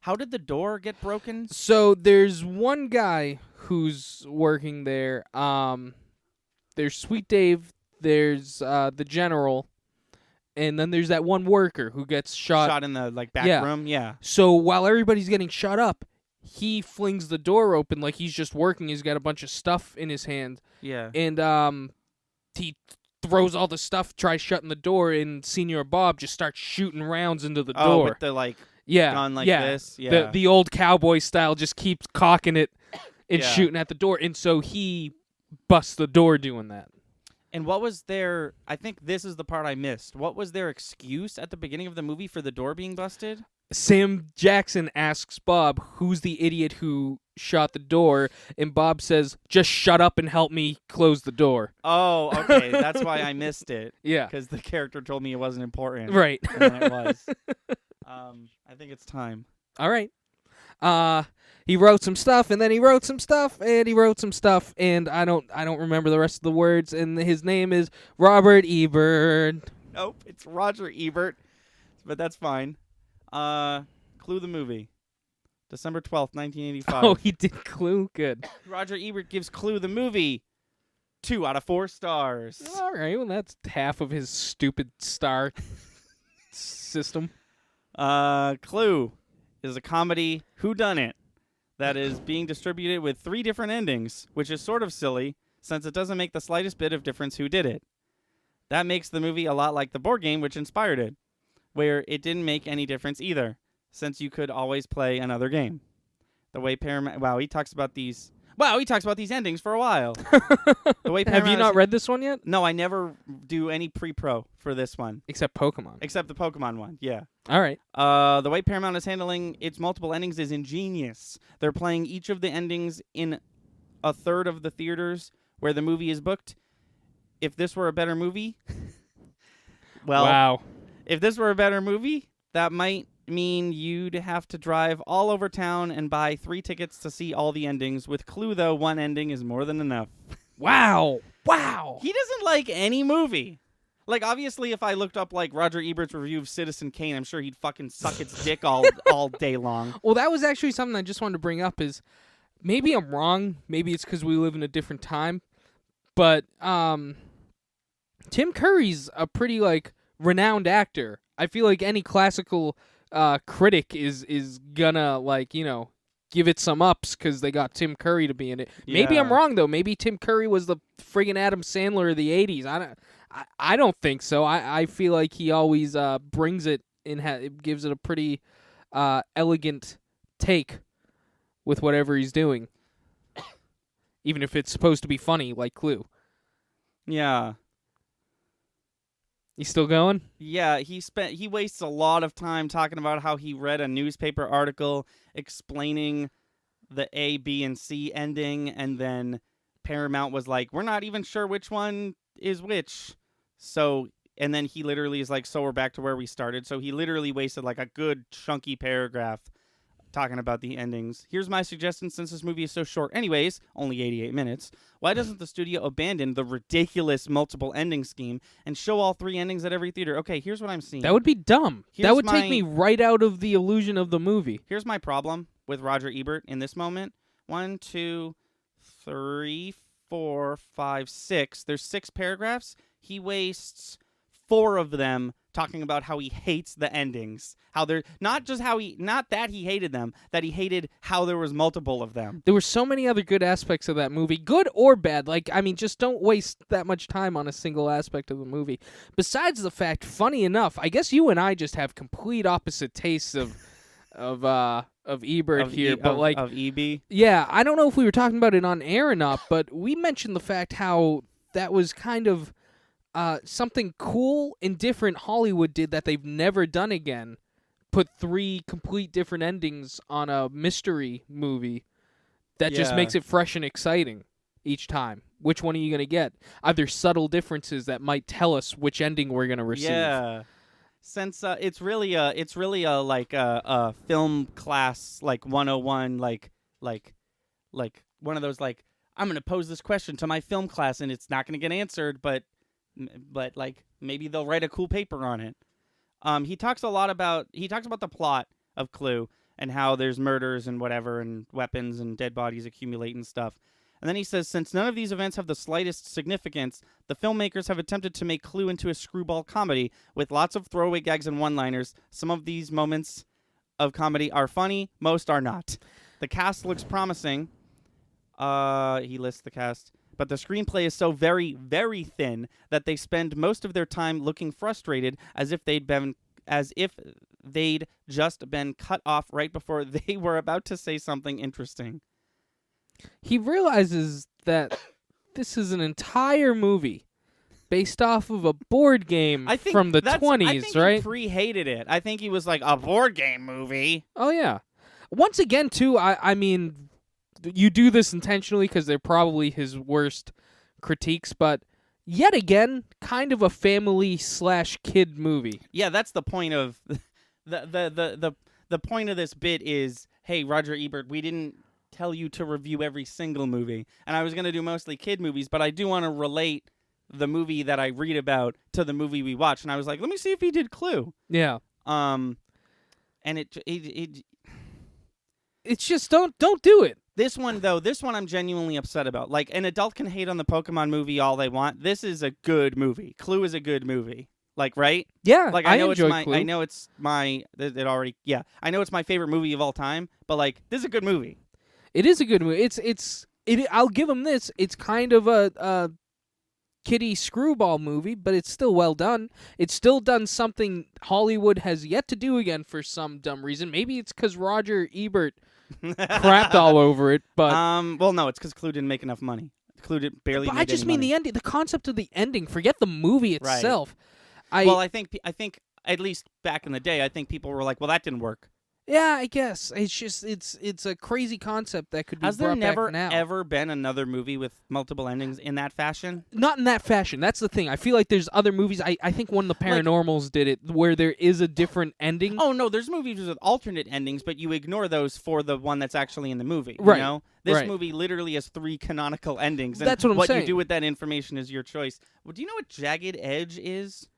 How did the door get broken? So there's one guy who's working there. There's Sweet Dave. There's the general, and then there's that one worker who gets shot. in the back Yeah. room. Yeah. So while everybody's getting shot up, he flings the door open like he's just working. He's got a bunch of stuff in his hand, Yeah. and he throws all the stuff, tries shutting the door, and Senior Bob just starts shooting rounds into the Oh, door. with the yeah, gun like yeah. this. Yeah. The old cowboy style, just keeps cocking it and Yeah. shooting at the door, and so he busts the door doing that. And what was their? I think this is the part I missed. What was their excuse at the beginning of the movie for the door being busted? Sam Jackson asks Bob, who's the idiot who shot the door, and Bob says, just shut up and help me close the door. Oh, okay. That's why I missed it. Yeah. Because the character told me it wasn't important. Right. And then it was. I think it's time. All right. He wrote some stuff, and then he wrote some stuff, and he wrote some stuff, and I don't remember the rest of the words, and his name is Robert Ebert. Nope, it's Roger Ebert, but that's fine. Clue the movie. December 12th, 1985. Oh, he did Clue? Good. Roger Ebert gives Clue the movie 2 out of 4 stars. All right, well, that's half of his stupid star system. Clue is a comedy whodunit that is being distributed with 3 different endings, which is sort of silly since it doesn't make the slightest bit of difference who did it. That makes the movie a lot like the board game which inspired it, where it didn't make any difference either, since you could always play another game. The way Paramount... Wow, he talks about these endings for a while. The way Have you Paramount not read this one yet? No, I never do any pre-pro for this one. Except Pokemon. Except the Pokemon one, yeah. All right. The way Paramount is handling its multiple endings is ingenious. They're playing each of the endings in a third of the theaters where the movie is booked. If this were a better movie... Wow. If this were a better movie, that might mean you'd have to drive all over town and buy 3 tickets to see all the endings. With Clue, though, 1 ending is more than enough. Wow. Wow. He doesn't like any movie. Obviously, if I looked up, Roger Ebert's review of Citizen Kane, I'm sure he'd fucking suck its dick all day long. Well, that was actually something I just wanted to bring up is maybe I'm wrong. Maybe it's because we live in a different time. But Tim Curry's a pretty, renowned actor. I feel like any classical critic is gonna give it some ups because they got Tim Curry to be in it. Maybe I'm Yeah. wrong though. Maybe Tim Curry was the friggin' Adam Sandler of the '80s. I don't think so. I feel like he always brings it and gives it a pretty elegant take with whatever he's doing, even if it's supposed to be funny, like Clue. Yeah. You still going? Yeah, he wastes a lot of time talking about how he read a newspaper article explaining the A, B, and C ending, and then Paramount was like, we're not even sure which one is which. So, and then he literally is like, so we're back to where we started. So he literally wasted a good chunky paragraph talking about the endings. Here's my suggestion, since this movie is so short anyways, only 88 minutes. Why doesn't the studio abandon the ridiculous multiple ending scheme and show all 3 endings at every theater? Okay, here's what I'm seeing. That would be dumb. Here's that would my- take me right out of the illusion of the movie. Here's my problem with Roger Ebert in this moment. 1, 2, 3, 4, 5, 6. There's 6 paragraphs. He wastes 4 of them talking about how he hates the endings. How they're not that he hated them, that he hated how there was multiple of them. There were so many other good aspects of that movie, good or bad. Just don't waste that much time on a single aspect of the movie. Besides the fact, funny enough, I guess you and I just have complete opposite tastes of Ebert here. Of EB. Yeah, I don't know if we were talking about it on air or not, but we mentioned the fact how that was kind of something cool and different Hollywood did that they've never done again. Put 3 complete different endings on a mystery movie that just Yeah. makes it fresh and exciting each time. Which one are you going to get? Either subtle differences that might tell us which ending we're going to receive. Yeah. Since it's really a film class 101 like one of those I'm going to pose this question to my film class and it's not going to get answered but maybe they'll write a cool paper on it. He talks about the plot of Clue and how there's murders and whatever and weapons and dead bodies accumulate and stuff. And then he says, since none of these events have the slightest significance, the filmmakers have attempted to make Clue into a screwball comedy with lots of throwaway gags and one-liners. Some of these moments of comedy are funny, most are not. The cast looks promising. He lists the cast. But the screenplay is so very, very thin that they spend most of their time looking frustrated as if they'd just been cut off right before they were about to say something interesting. He realizes that this is an entire movie based off of a board game from the 20s, I think right? he pre-hated it. I think he was like, a board game movie? Oh, yeah. Once again, too, I mean, you do this intentionally because they're probably his worst critiques, but yet again, kind of a family/kid movie. Yeah, that's the point of the point of this bit is, hey, Roger Ebert, we didn't tell you to review every single movie, and I was going to do mostly kid movies, but I do want to relate the movie that I read about to the movie we watch, and I was like, let me see if he did Clue. Yeah. And it's just don't do it. This one I'm genuinely upset about. Like, an adult can hate on the Pokemon movie all they want. This is a good movie. Clue is a good movie. Like, right? Yeah, Like, I know enjoy it's Clue. I know it's my I know it's my favorite movie of all time, but like, this is a good movie. It is a good movie. I'll give him this. It's kind of a kiddie screwball movie, but it's still well done. It's still done something Hollywood has yet to do again for some dumb reason. Maybe it's because Roger Ebert crapped all over it, but Well, no, it's because Clue didn't make enough money. Clue did barely. but made I just any mean money. the ending, the concept of the ending. Forget the movie Right. itself. I think at least back in the day, I think people were like, well, that didn't work. Yeah, I guess it's just it's a crazy concept that could be Has there brought never back now. ever been another movie with multiple endings in that fashion? Not in that fashion. That's the thing. I feel like there's other movies. I think one of the Like- Paranormals did it where there is a different ending. Oh no, there's movies with alternate endings, but you ignore those for the one that's actually in the movie. Right, You know? This right. movie literally has 3 canonical endings. And That's what I'm what saying. you do with that information is your choice. Well, do you know what Jagged Edge is?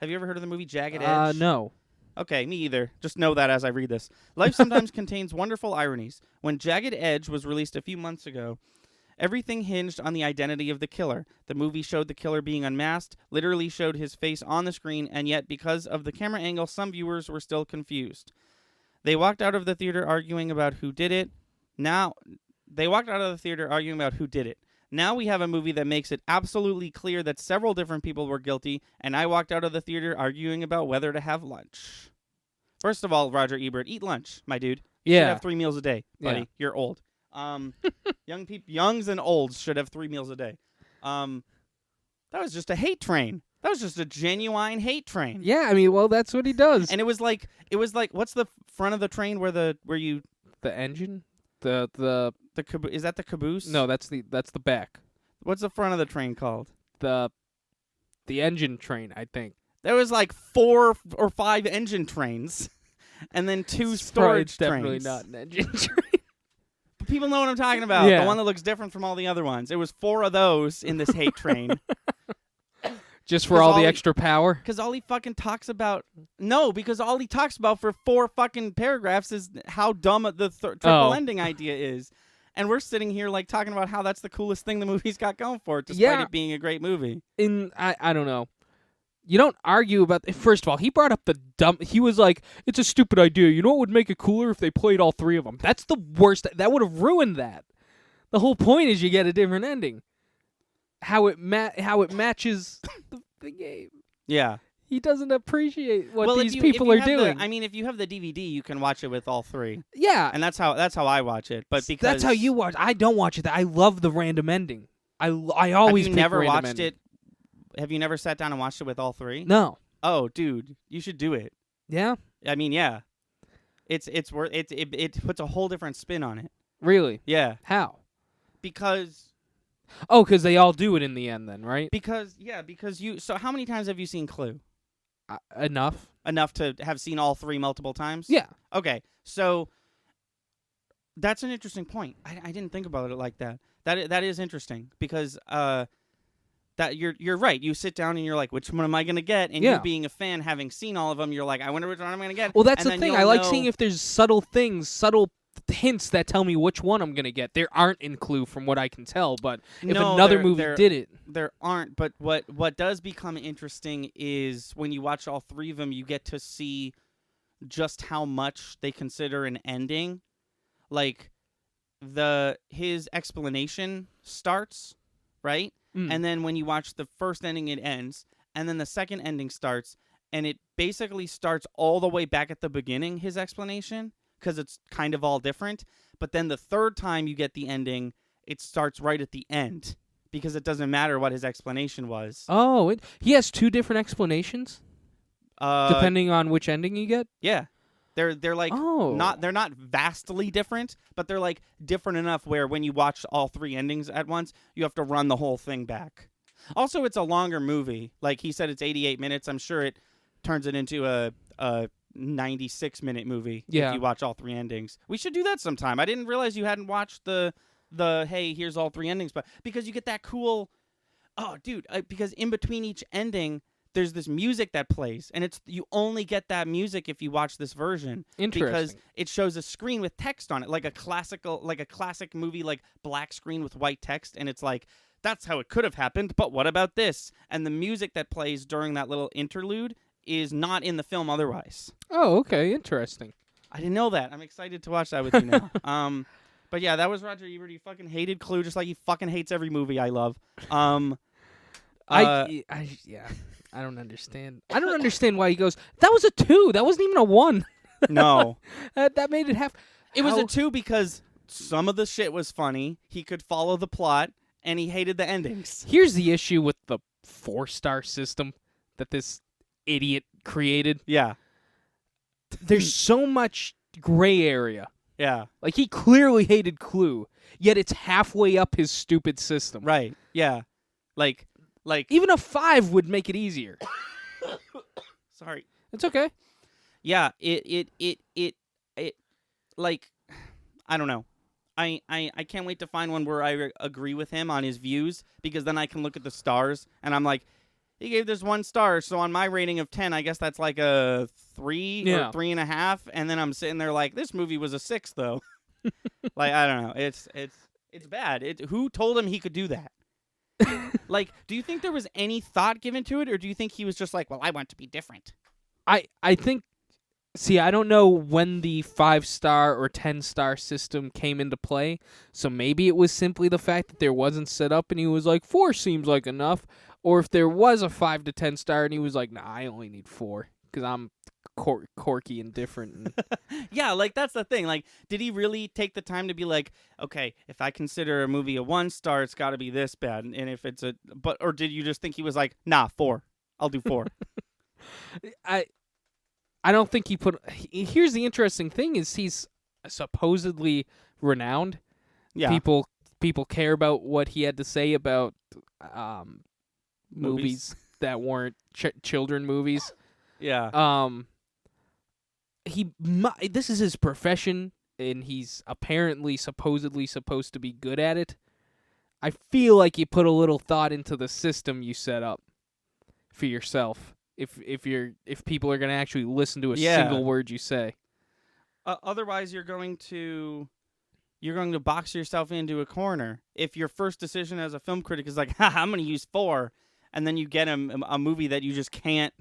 Have you ever heard of the movie Jagged Edge? No. Okay, me either. Just know that as I read this. Life sometimes contains wonderful ironies. When Jagged Edge was released a few months ago, everything hinged on the identity of the killer. The movie showed the killer being unmasked, literally showed his face on the screen, and yet because of the camera angle, some viewers were still confused. They walked out of the theater arguing about who did it. Now we have a movie that makes it absolutely clear that several different people were guilty, and I walked out of the theater arguing about whether to have lunch. First of all, Roger Ebert, eat lunch, my dude. You should Yeah. have 3 meals a day, buddy. Yeah. You're old. Youngs and olds should have 3 meals a day. That was just a hate train. That was just a genuine hate train. Yeah, I mean, well, that's what he does. And it was like, what's the front of the train where you The engine, the is that the caboose? no, that's the back. What's the front of the train called? The engine train, I think. There was like 4 or 5 engine trains, and then 2 storage trains. Definitely not an engine train. But people know what I'm talking about. Yeah. The one that looks different from all the other ones. It was 4 of those in this hate train. Just for 'Cause all all the he- extra power. Because all he fucking talks about... No, because all he talks about for 4 fucking paragraphs is how dumb the triple Oh. ending idea is. And we're sitting here like talking about how that's the coolest thing the movie's got going for it, despite Yeah. it being a great movie. I don't know. You don't argue about... First of all, he brought up the dumb... He was like, it's a stupid idea. You know what would make it cooler if they played all 3 of them? That's the worst. That would have ruined that. The whole point is you get a different ending. How it matches the game. Yeah. He doesn't appreciate what well, these if people you are have the- doing. I mean, if you have the DVD, you can watch it with all 3. Yeah. And that's how I watch it. But because That's how you watch. I don't watch it. I love the random ending. I always have you pick never random watched ending. it? Have you never sat down and watched it with all 3? No. Oh, dude, you should do it. Yeah. I mean, yeah. It's worth it puts a whole different spin on it. Really? Yeah. How? Because Oh, because they all do it in the end, then, right? because you so how many times have you seen Clue? Enough. Enough to have seen all 3 multiple times? Yeah. Okay. So that's an interesting point. I didn't think about it like that. That is interesting because That you're right. You sit down and you're like, which one am I gonna get? And you being a fan, having seen all of them, you're like, I wonder which one I'm gonna get. Well, that's and the then thing. you'll I like know- seeing if there's subtle things, subtle hints that tell me which one I'm gonna get. There aren't in Clue, from what I can tell. But if No, another movie did it, there aren't. But what does become interesting is when you watch all three of them, you get to see just how much they consider an ending. Like his explanation starts, right? And then when you watch the first ending, it ends. And then the second ending starts. And it basically starts all the way back at the beginning, his explanation, because it's kind of all different. But then the third time you get the ending, it starts right at the end. Because it doesn't matter what his explanation was. oh, he has two different explanations depending on which ending you get. Yeah. They're like they're not vastly different, but they're like different enough where when you watch all three endings at once, you have to run the whole thing back. Also, it's a longer movie. Like he said, it's 88 minutes. I'm sure it turns it into a 96-minute movie if you watch all three endings. We should do that sometime. I didn't realize you hadn't watched the hey, here's all three endings, but because you get that cool because in between each ending there's this music that plays, and you only get that music if you watch this version. Interesting. Because it shows a screen with text on it, like a classic movie, like black screen with white text, and it's like, that's how it could have happened, but what about this? And the music that plays during that little interlude is not in the film otherwise. Oh, okay, interesting. I didn't know that. I'm excited to watch that with you now. But yeah, that was Roger Ebert. He fucking hated Clue, just like he fucking hates every movie I love. I don't understand. I don't understand why he goes, that was a 2. That wasn't even a 1. No. That made it half. It was a 2 because some of the shit was funny. He could follow the plot, and he hated the endings. Here's the issue with the 4-star system that this idiot created. Yeah. There's so much gray area. Yeah. Like, he clearly hated Clue, yet it's halfway up his stupid system. Right. Yeah. Like even a 5 would make it easier. Sorry. It's okay. Yeah, it like, I don't know. I can't wait to find one where I agree with him on his views, because then I can look at the stars and I'm like, he gave this 1 star, so on my rating of 10, I guess that's like a 3 or 3.5, and then I'm sitting there like, this movie was a 6 though. Like, I don't know. It's bad. Who told him he could do that? Like, do you think there was any thought given to it, or do you think he was just like, well, I want to be different? I think, see, I don't know when the 5-star or 10-star system came into play, so maybe it was simply the fact that there wasn't set up and he was like, 4 seems like enough, or if there was a 5 to 10 star and he was like, nah, I only need 4 because I'm quirky and different. Yeah, like, that's the thing. Like, did he really take the time to be like, okay, if I consider a movie a 1 star, it's got to be this bad, and if it's or did you just think he was like, nah, 4, I'll do 4? I don't think he put. Here's the interesting thing: is he's supposedly renowned. Yeah, people care about what he had to say about movies that weren't children movies. Yeah. This is his profession, and he's apparently supposedly supposed to be good at it. I feel like you put a little thought into the system you set up for yourself. If people are going to actually listen to a single word you say. Otherwise, you're going to box yourself into a corner. If your first decision as a film critic is like, I'm going to use 4, and then you get a movie that you just can't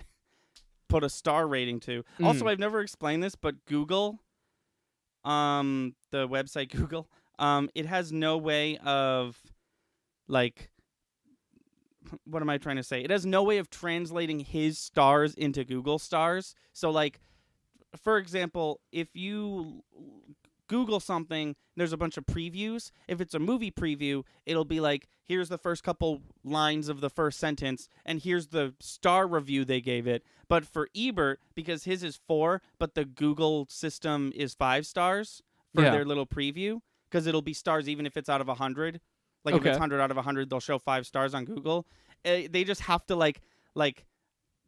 put a star rating to. Also, I've never explained this, but Google, the website Google, it has no way of, like, what am I trying to say? It has no way of translating his stars into Google stars. So, like, for example, if you Google something, there's a bunch of previews. If it's a movie preview, it'll be like, here's the first couple lines of the first sentence, and here's the star review they gave it. But for Ebert, because his is 4, but the Google system is 5 stars for their little preview, because it'll be stars even if it's out of 100. Like, if it's 100 out of 100, they'll show 5 stars on Google. They just have to, like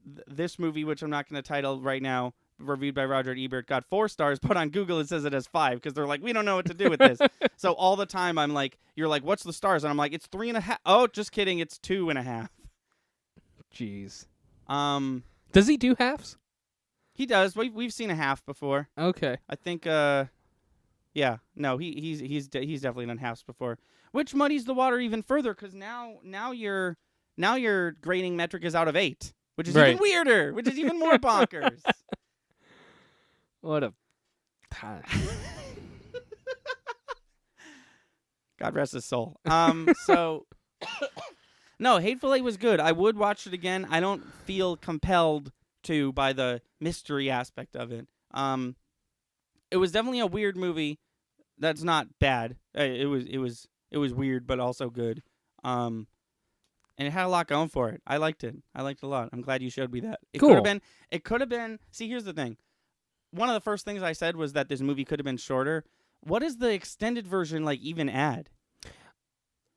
this movie, which I'm not going to title right now, reviewed by Roger Ebert, got 4 stars, but on Google it says it has 5, because they're like, we don't know what to do with this. So all the time I'm like, you're like, what's the stars? And I'm like, it's 3.5. Oh, just kidding, it's 2.5. jeez. Um, Does he do halves? he does. We've seen a half before. Okay. I think. Yeah. No, he's definitely done halves before, which muddies the water even further because now your grading metric is out of 8, which is even Right. weirder, which is even more bonkers. What a. God rest his soul. So no, Hateful Eight was good. I would watch it again. I don't feel compelled to by the mystery aspect of it. It was definitely a weird movie. That's not bad. It was weird, but also good. And it had a lot going for it. I liked it. I liked it a lot. I'm glad you showed me that. It Cool. could have been. See, here's the thing. One of the first things I said was that this movie could have been shorter. What does the extended version like even add?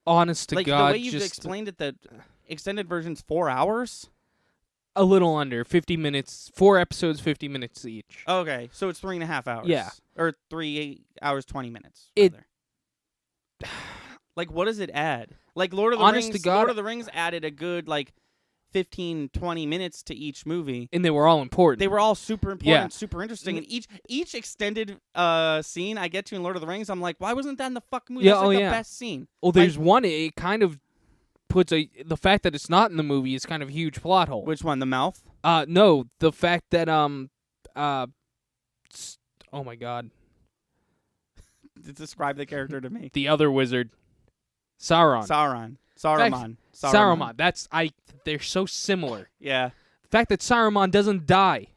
Honest to Like God, the way you've just explained it, the extended version's 4 hours. a little under 50 minutes. 4 episodes, 50 minutes each. Okay, so it's 3.5 hours. Yeah. Or 3 hours 20 minutes. It- rather. Like, what does it add? Like Lord of the Honest Rings. to God- Lord of the Rings added a good 15, 20 minutes to each movie. And they were all important. They were all super important, Yeah. super interesting, and each extended scene I get to in Lord of the Rings, I'm like, why wasn't that in the fucking movie? Yeah, That's oh, the yeah. best scene. Well, there's one. It kind of puts the fact that it's not in the movie is kind of a huge plot hole. Which one? The mouth? No, the fact that oh my God, Describe the character to me. the other wizard, Sauron. Saruman. They're so similar. Yeah. The fact that Saruman doesn't die.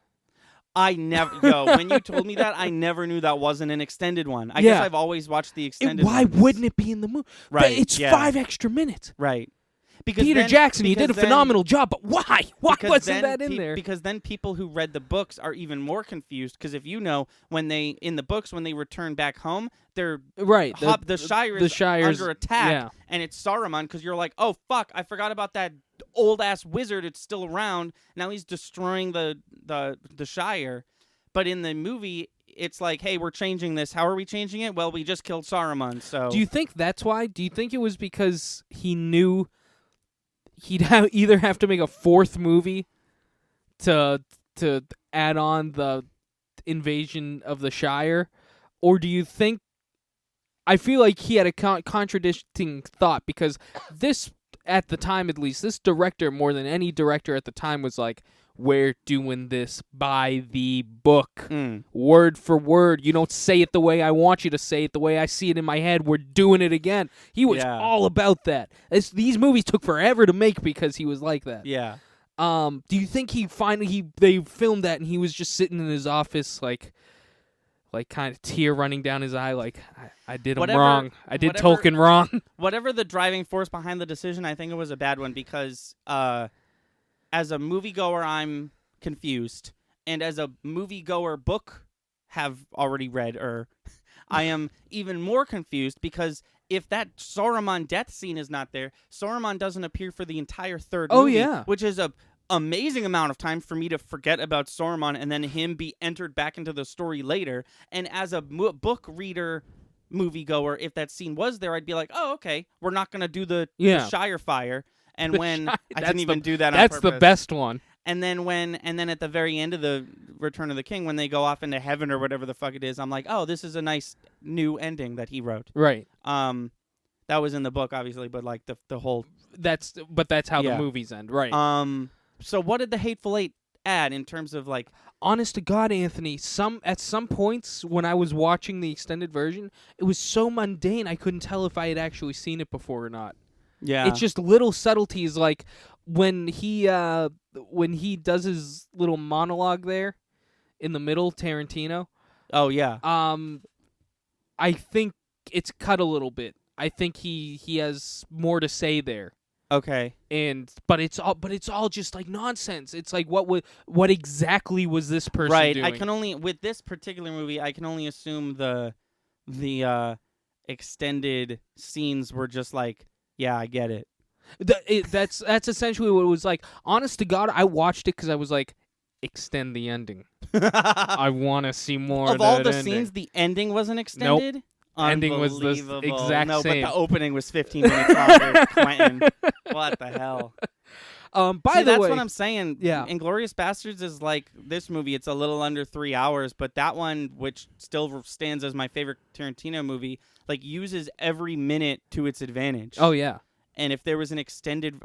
I never, when you told me that, I never knew that wasn't an extended one. I Yeah. guess I've always watched the extended Why ones. wouldn't it be in the movie? Right, It's yeah. 5 extra minutes. Right. Because Peter then- Jackson, you did a because then- phenomenal job, but why? Why because wasn't then that in there? Because then people who read the books are even more confused. Because if you know, when they return back home, they're Right. the Shire is Shire's under attack, yeah. and it's Saruman. Because you're like, oh fuck, I forgot about that old ass wizard. It's still around. Now he's destroying the Shire. But in the movie, it's like, hey, we're changing this. How are we changing it? Well, we just killed Saruman. So Do you think that's why? Do you think it was because he knew he'd either have to make a 4th movie to add on the invasion of the Shire, or do you think? I feel like he had a contradicting thought because this, at the time at least, this director more than any director at the time was like, we're doing this by the book, word for word. You don't say it the way I want you to say it, the way I see it in my head. We're doing it again. He was Yeah. all about that. These movies took forever to make because he was like that. yeah. Do you think they filmed that and he was just sitting in his office like kind of tear running down his eye, like I did him wrong. I did whatever- Tolkien wrong. Whatever the driving force behind the decision, I think it was a bad one because as a moviegoer, I'm confused, and as a moviegoer book have already read, I am even more confused because if that Saruman death scene is not there, Saruman doesn't appear for the entire third Oh, movie, yeah. which is a amazing amount of time for me to forget about Saruman and then him be entered back into the story later. And as a book reader, moviegoer, if that scene was there, I'd be like, oh, okay, we're not going to do the Shire fire. And The when Shire- I that's didn't even the- do that on That's the purpose. best one. And then at the very end of the Return of the King, when they go off into heaven or whatever the fuck it is, I'm like, oh, this is a nice new ending that he wrote. Right. That was in the book, obviously, but like the whole. That's how Yeah. the movies end. Right. So what did the Hateful Eight add in terms of like? Honest to God, Anthony, at some points when I was watching the extended version, it was so mundane I couldn't tell if I had actually seen it before or not. Yeah. It's just little subtleties, like when he does his little monologue there in the middle, Tarantino. Oh yeah. I think it's cut a little bit. I think he has more to say there. Okay. But it's all just like nonsense. It's like what exactly was this person Right. doing? I can only with this particular movie, I can only assume the extended scenes were just like, yeah, I get it. That's essentially what it was like. Honest to God, I watched it because I was like, extend the ending. I want to see more Of of all that the ending. scenes, the ending wasn't extended. Ending was the Unbelievable. exact no, same. but the opening was 15 minutes longer. Quentin, what the hell? By See, the that's way, what I'm saying. Yeah. Inglourious Bastards is like this movie. It's a little under 3 hours, but that one, which still stands as my favorite Tarantino movie, like uses every minute to its advantage. oh yeah, And if there was an extended,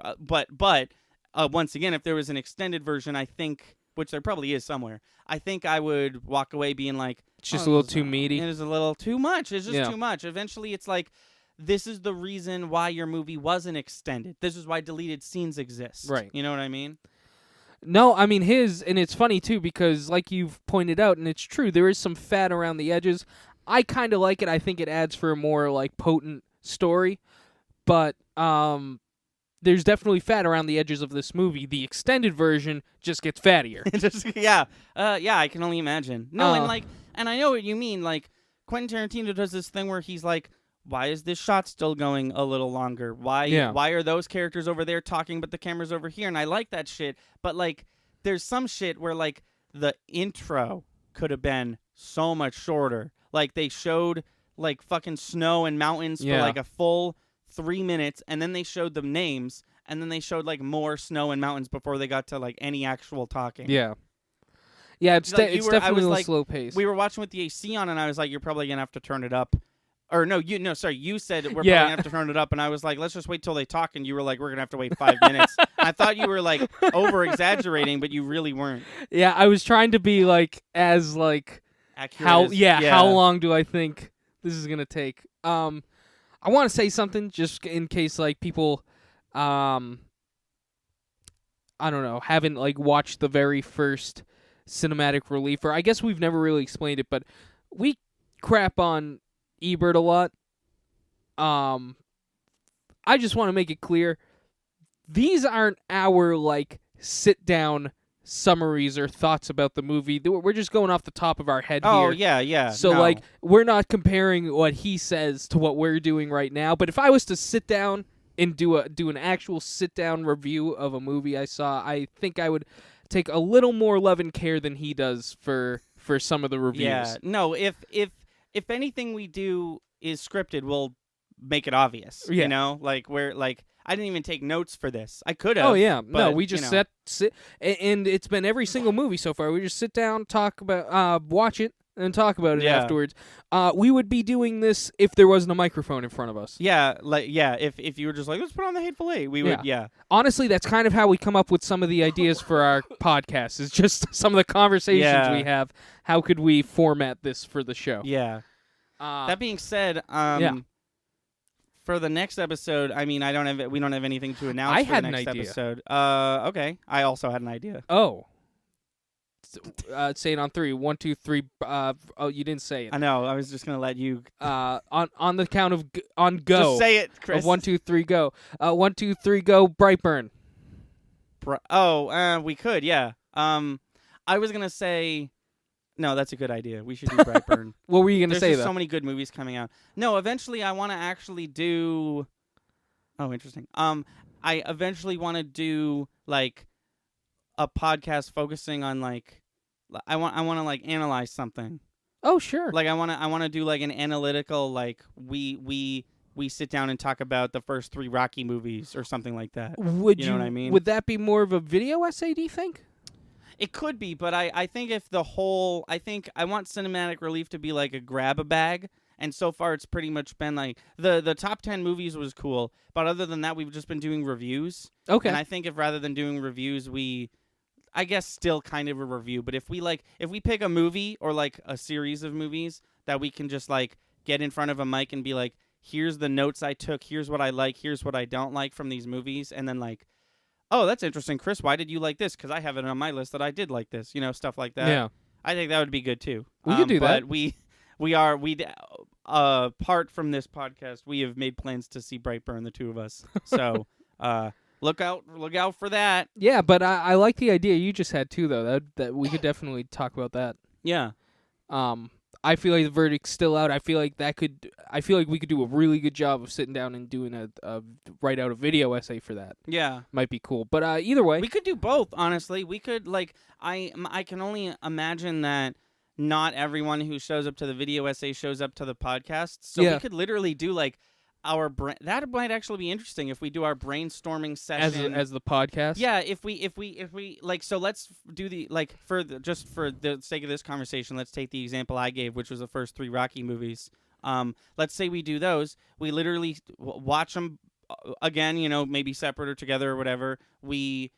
once again, if there was an extended version, I think, which there probably is somewhere, I think I would walk away being like, it's just "Oh, a little this is- too meaty. It is a little too much. It's just Yeah. too much. Eventually, it's like, this is the reason why your movie wasn't extended. This is why deleted scenes exist. Right. You know what I mean? No, I mean and it's funny too because like you've pointed out, and it's true, there is some fat around the edges. I kind of like it. I think it adds for a more like potent story, but there's definitely fat around the edges of this movie. The extended version just gets fattier. Yeah, I can only imagine. No, Uh. and I know what you mean. Like Quentin Tarantino does this thing where he's like, why is this shot still going a little longer? Why are those characters over there talking but the camera's over here? And I like that shit. But like there's some shit where like the intro could have been so much shorter. Like they showed like fucking snow and mountains for like a full 3 minutes, and then they showed them names, and then they showed like more snow and mountains before they got to like any actual talking. Yeah. Yeah, it's Like, it's I definitely was a like, slow pace. We were watching with the AC on, and I was like, "You're probably gonna have to turn it up." Or no, you said we're probably gonna have to turn it up, and I was like, "Let's just wait till they talk." And you were like, "We're gonna have to wait 5 minutes." I thought you were like over exaggerating, but you really weren't. Yeah, I was trying to be like as like Accurate how long do I think this is gonna take? I want to say something just in case like people, I don't know, haven't like watched the very first cinematic relief, or I guess we've never really explained it, but we crap on Ebert a lot. I just want to make it clear, these aren't our like sit down summaries or thoughts about the movie. We're just going off the top of our head here. Oh yeah. So no. like we're not comparing what he says to what we're doing right now. But if I was to sit down and do an actual sit down review of a movie I saw, I think I would take a little more love and care than he does for some of the reviews. Yeah, no. If anything we do is scripted, we'll make it obvious. Yeah. You know, like we're like. I didn't even take notes for this. I could have. Oh yeah, but, no, we just you know. sit, and it's been every single movie so far. We just sit down, talk about, watch it, and talk about it afterwards. We would be doing this if there wasn't a microphone in front of us. Yeah, if you were just like, let's put on the Hateful Eight, we would. Yeah. Honestly, that's kind of how we come up with some of the ideas for our podcast. Is just some of the conversations we have. How could we format this for the show? Yeah. That being said, for the next episode, I mean, we don't have anything to announce I for had the an next idea. episode. Okay. I also had an idea. Oh. Say it on 3. 1, 2, 3. Oh, you didn't say it. I know. I was just gonna let you. On the count of on go. Just say it, Chris. Of 1, 2, 3, go. 1, 2, 3, go. Brightburn. We could. Yeah. I was gonna say. No, that's a good idea. We should do Brightburn. What were you gonna There's say just though? so many good movies coming out. No, eventually I want to actually do. Oh, interesting. I eventually want to do like a podcast focusing on like I want to like analyze something. Oh sure. Like I want to do like an analytical like we sit down and talk about the first 3 Rocky movies or something like that. Would you know what I mean? Would that be more of a video essay? Do you think? It could be, but I think if the whole I think I want cinematic relief to be like a grab a bag. And so far, it's pretty much been like the top 10 movies was cool, but other than that, we've just been doing reviews. Okay. And I think if rather than doing reviews, I guess still kind of a review, but if we pick a movie or like a series of movies that we can just like get in front of a mic and be like, here's the notes I took, here's what I like, here's what I don't like from these movies, and then like, oh, that's interesting, Chris. Why did you like this? Because I have it on my list that I did like this. You know, stuff like that. Yeah. I think that would be good too. We could do that. But we apart from this podcast, we have made plans to see Brightburn, the two of us. So look out for that. Yeah, but I like the idea you just had too, though. That we could definitely talk about that. Yeah. I feel like the verdict's still out. I feel like we could do a really good job of sitting down and doing a write out a video essay for that. Yeah. Might be cool. But either way, We could do both, honestly. We could like I can only imagine that not everyone who shows up to the video essay shows up to the podcast. So Yeah. we could literally do like that might actually be interesting if we do our brainstorming session as the podcast. Yeah, if we like, so let's do the like just for the sake of this conversation, let's take the example I gave, which was the first 3 Rocky movies. Let's say we do those. We literally watch them again, maybe separate or together or whatever. We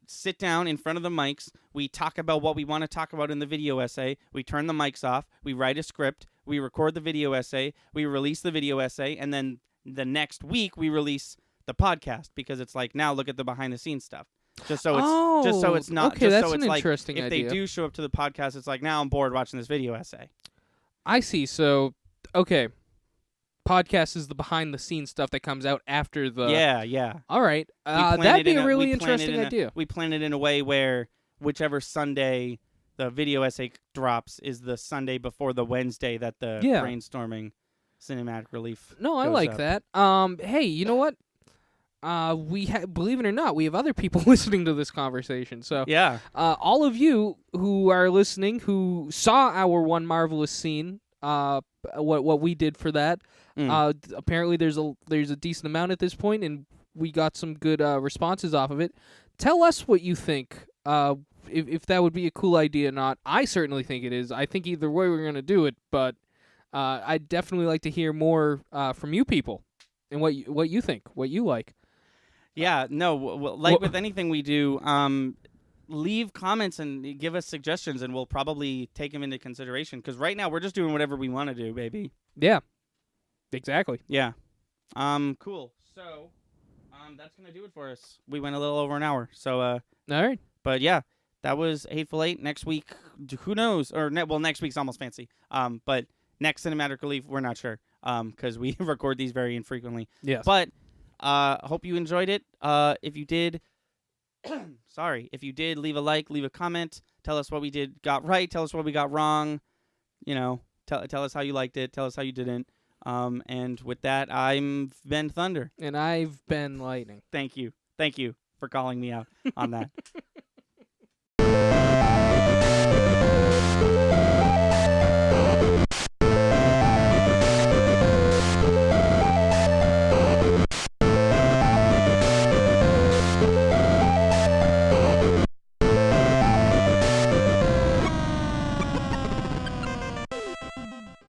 sit down in front of the mics. We talk about what we want to talk about in the video essay. We turn the mics off. We write a script. We record the video essay. We release the video essay, and then the next week we release the podcast, because it's like, now look at the behind the scenes stuff. Just so it's not. Okay, just that's so it's an like, interesting if idea. they do show up to the podcast, it's like, now I'm bored watching this video essay. I see. So, okay, podcast is the behind the scenes stuff that comes out after the. Yeah. All right. We plan That'd it be in a really we plan it interesting in idea. We plan it in a way where whichever Sunday the video essay drops is the Sunday before the Wednesday that the Yeah. brainstorming cinematic relief. No, I goes like up. that. Hey, you know what? Believe it or not, we have other people listening to this conversation. So, Yeah. all of you who are listening, who saw our one marvelous scene, what we did for that, apparently there's a decent amount at this point, and we got some good responses off of it. Tell us what you think. If that would be a cool idea or not. I certainly think it is. I think either way we're gonna do it, but I'd definitely like to hear more from you people and what you think, what you like. Yeah. No. Like with anything we do, leave comments and give us suggestions, and we'll probably take them into consideration. Because right now we're just doing whatever we want to do, baby. Yeah, exactly. Yeah. Cool. So, that's gonna do it for us. We went a little over an hour. So, All right. but yeah, that was Hateful Eight. Next week, who knows? Or next week's almost fancy. But next cinematic relief, we're not sure. Because we record these very infrequently. Yes. But hope you enjoyed it. If you did, leave a like, leave a comment. Tell us what we got right. Tell us what we got wrong. Tell us how you liked it. Tell us how you didn't. And with that, I'm Ben Thunder. And I've been lightning. Thank you for calling me out on that.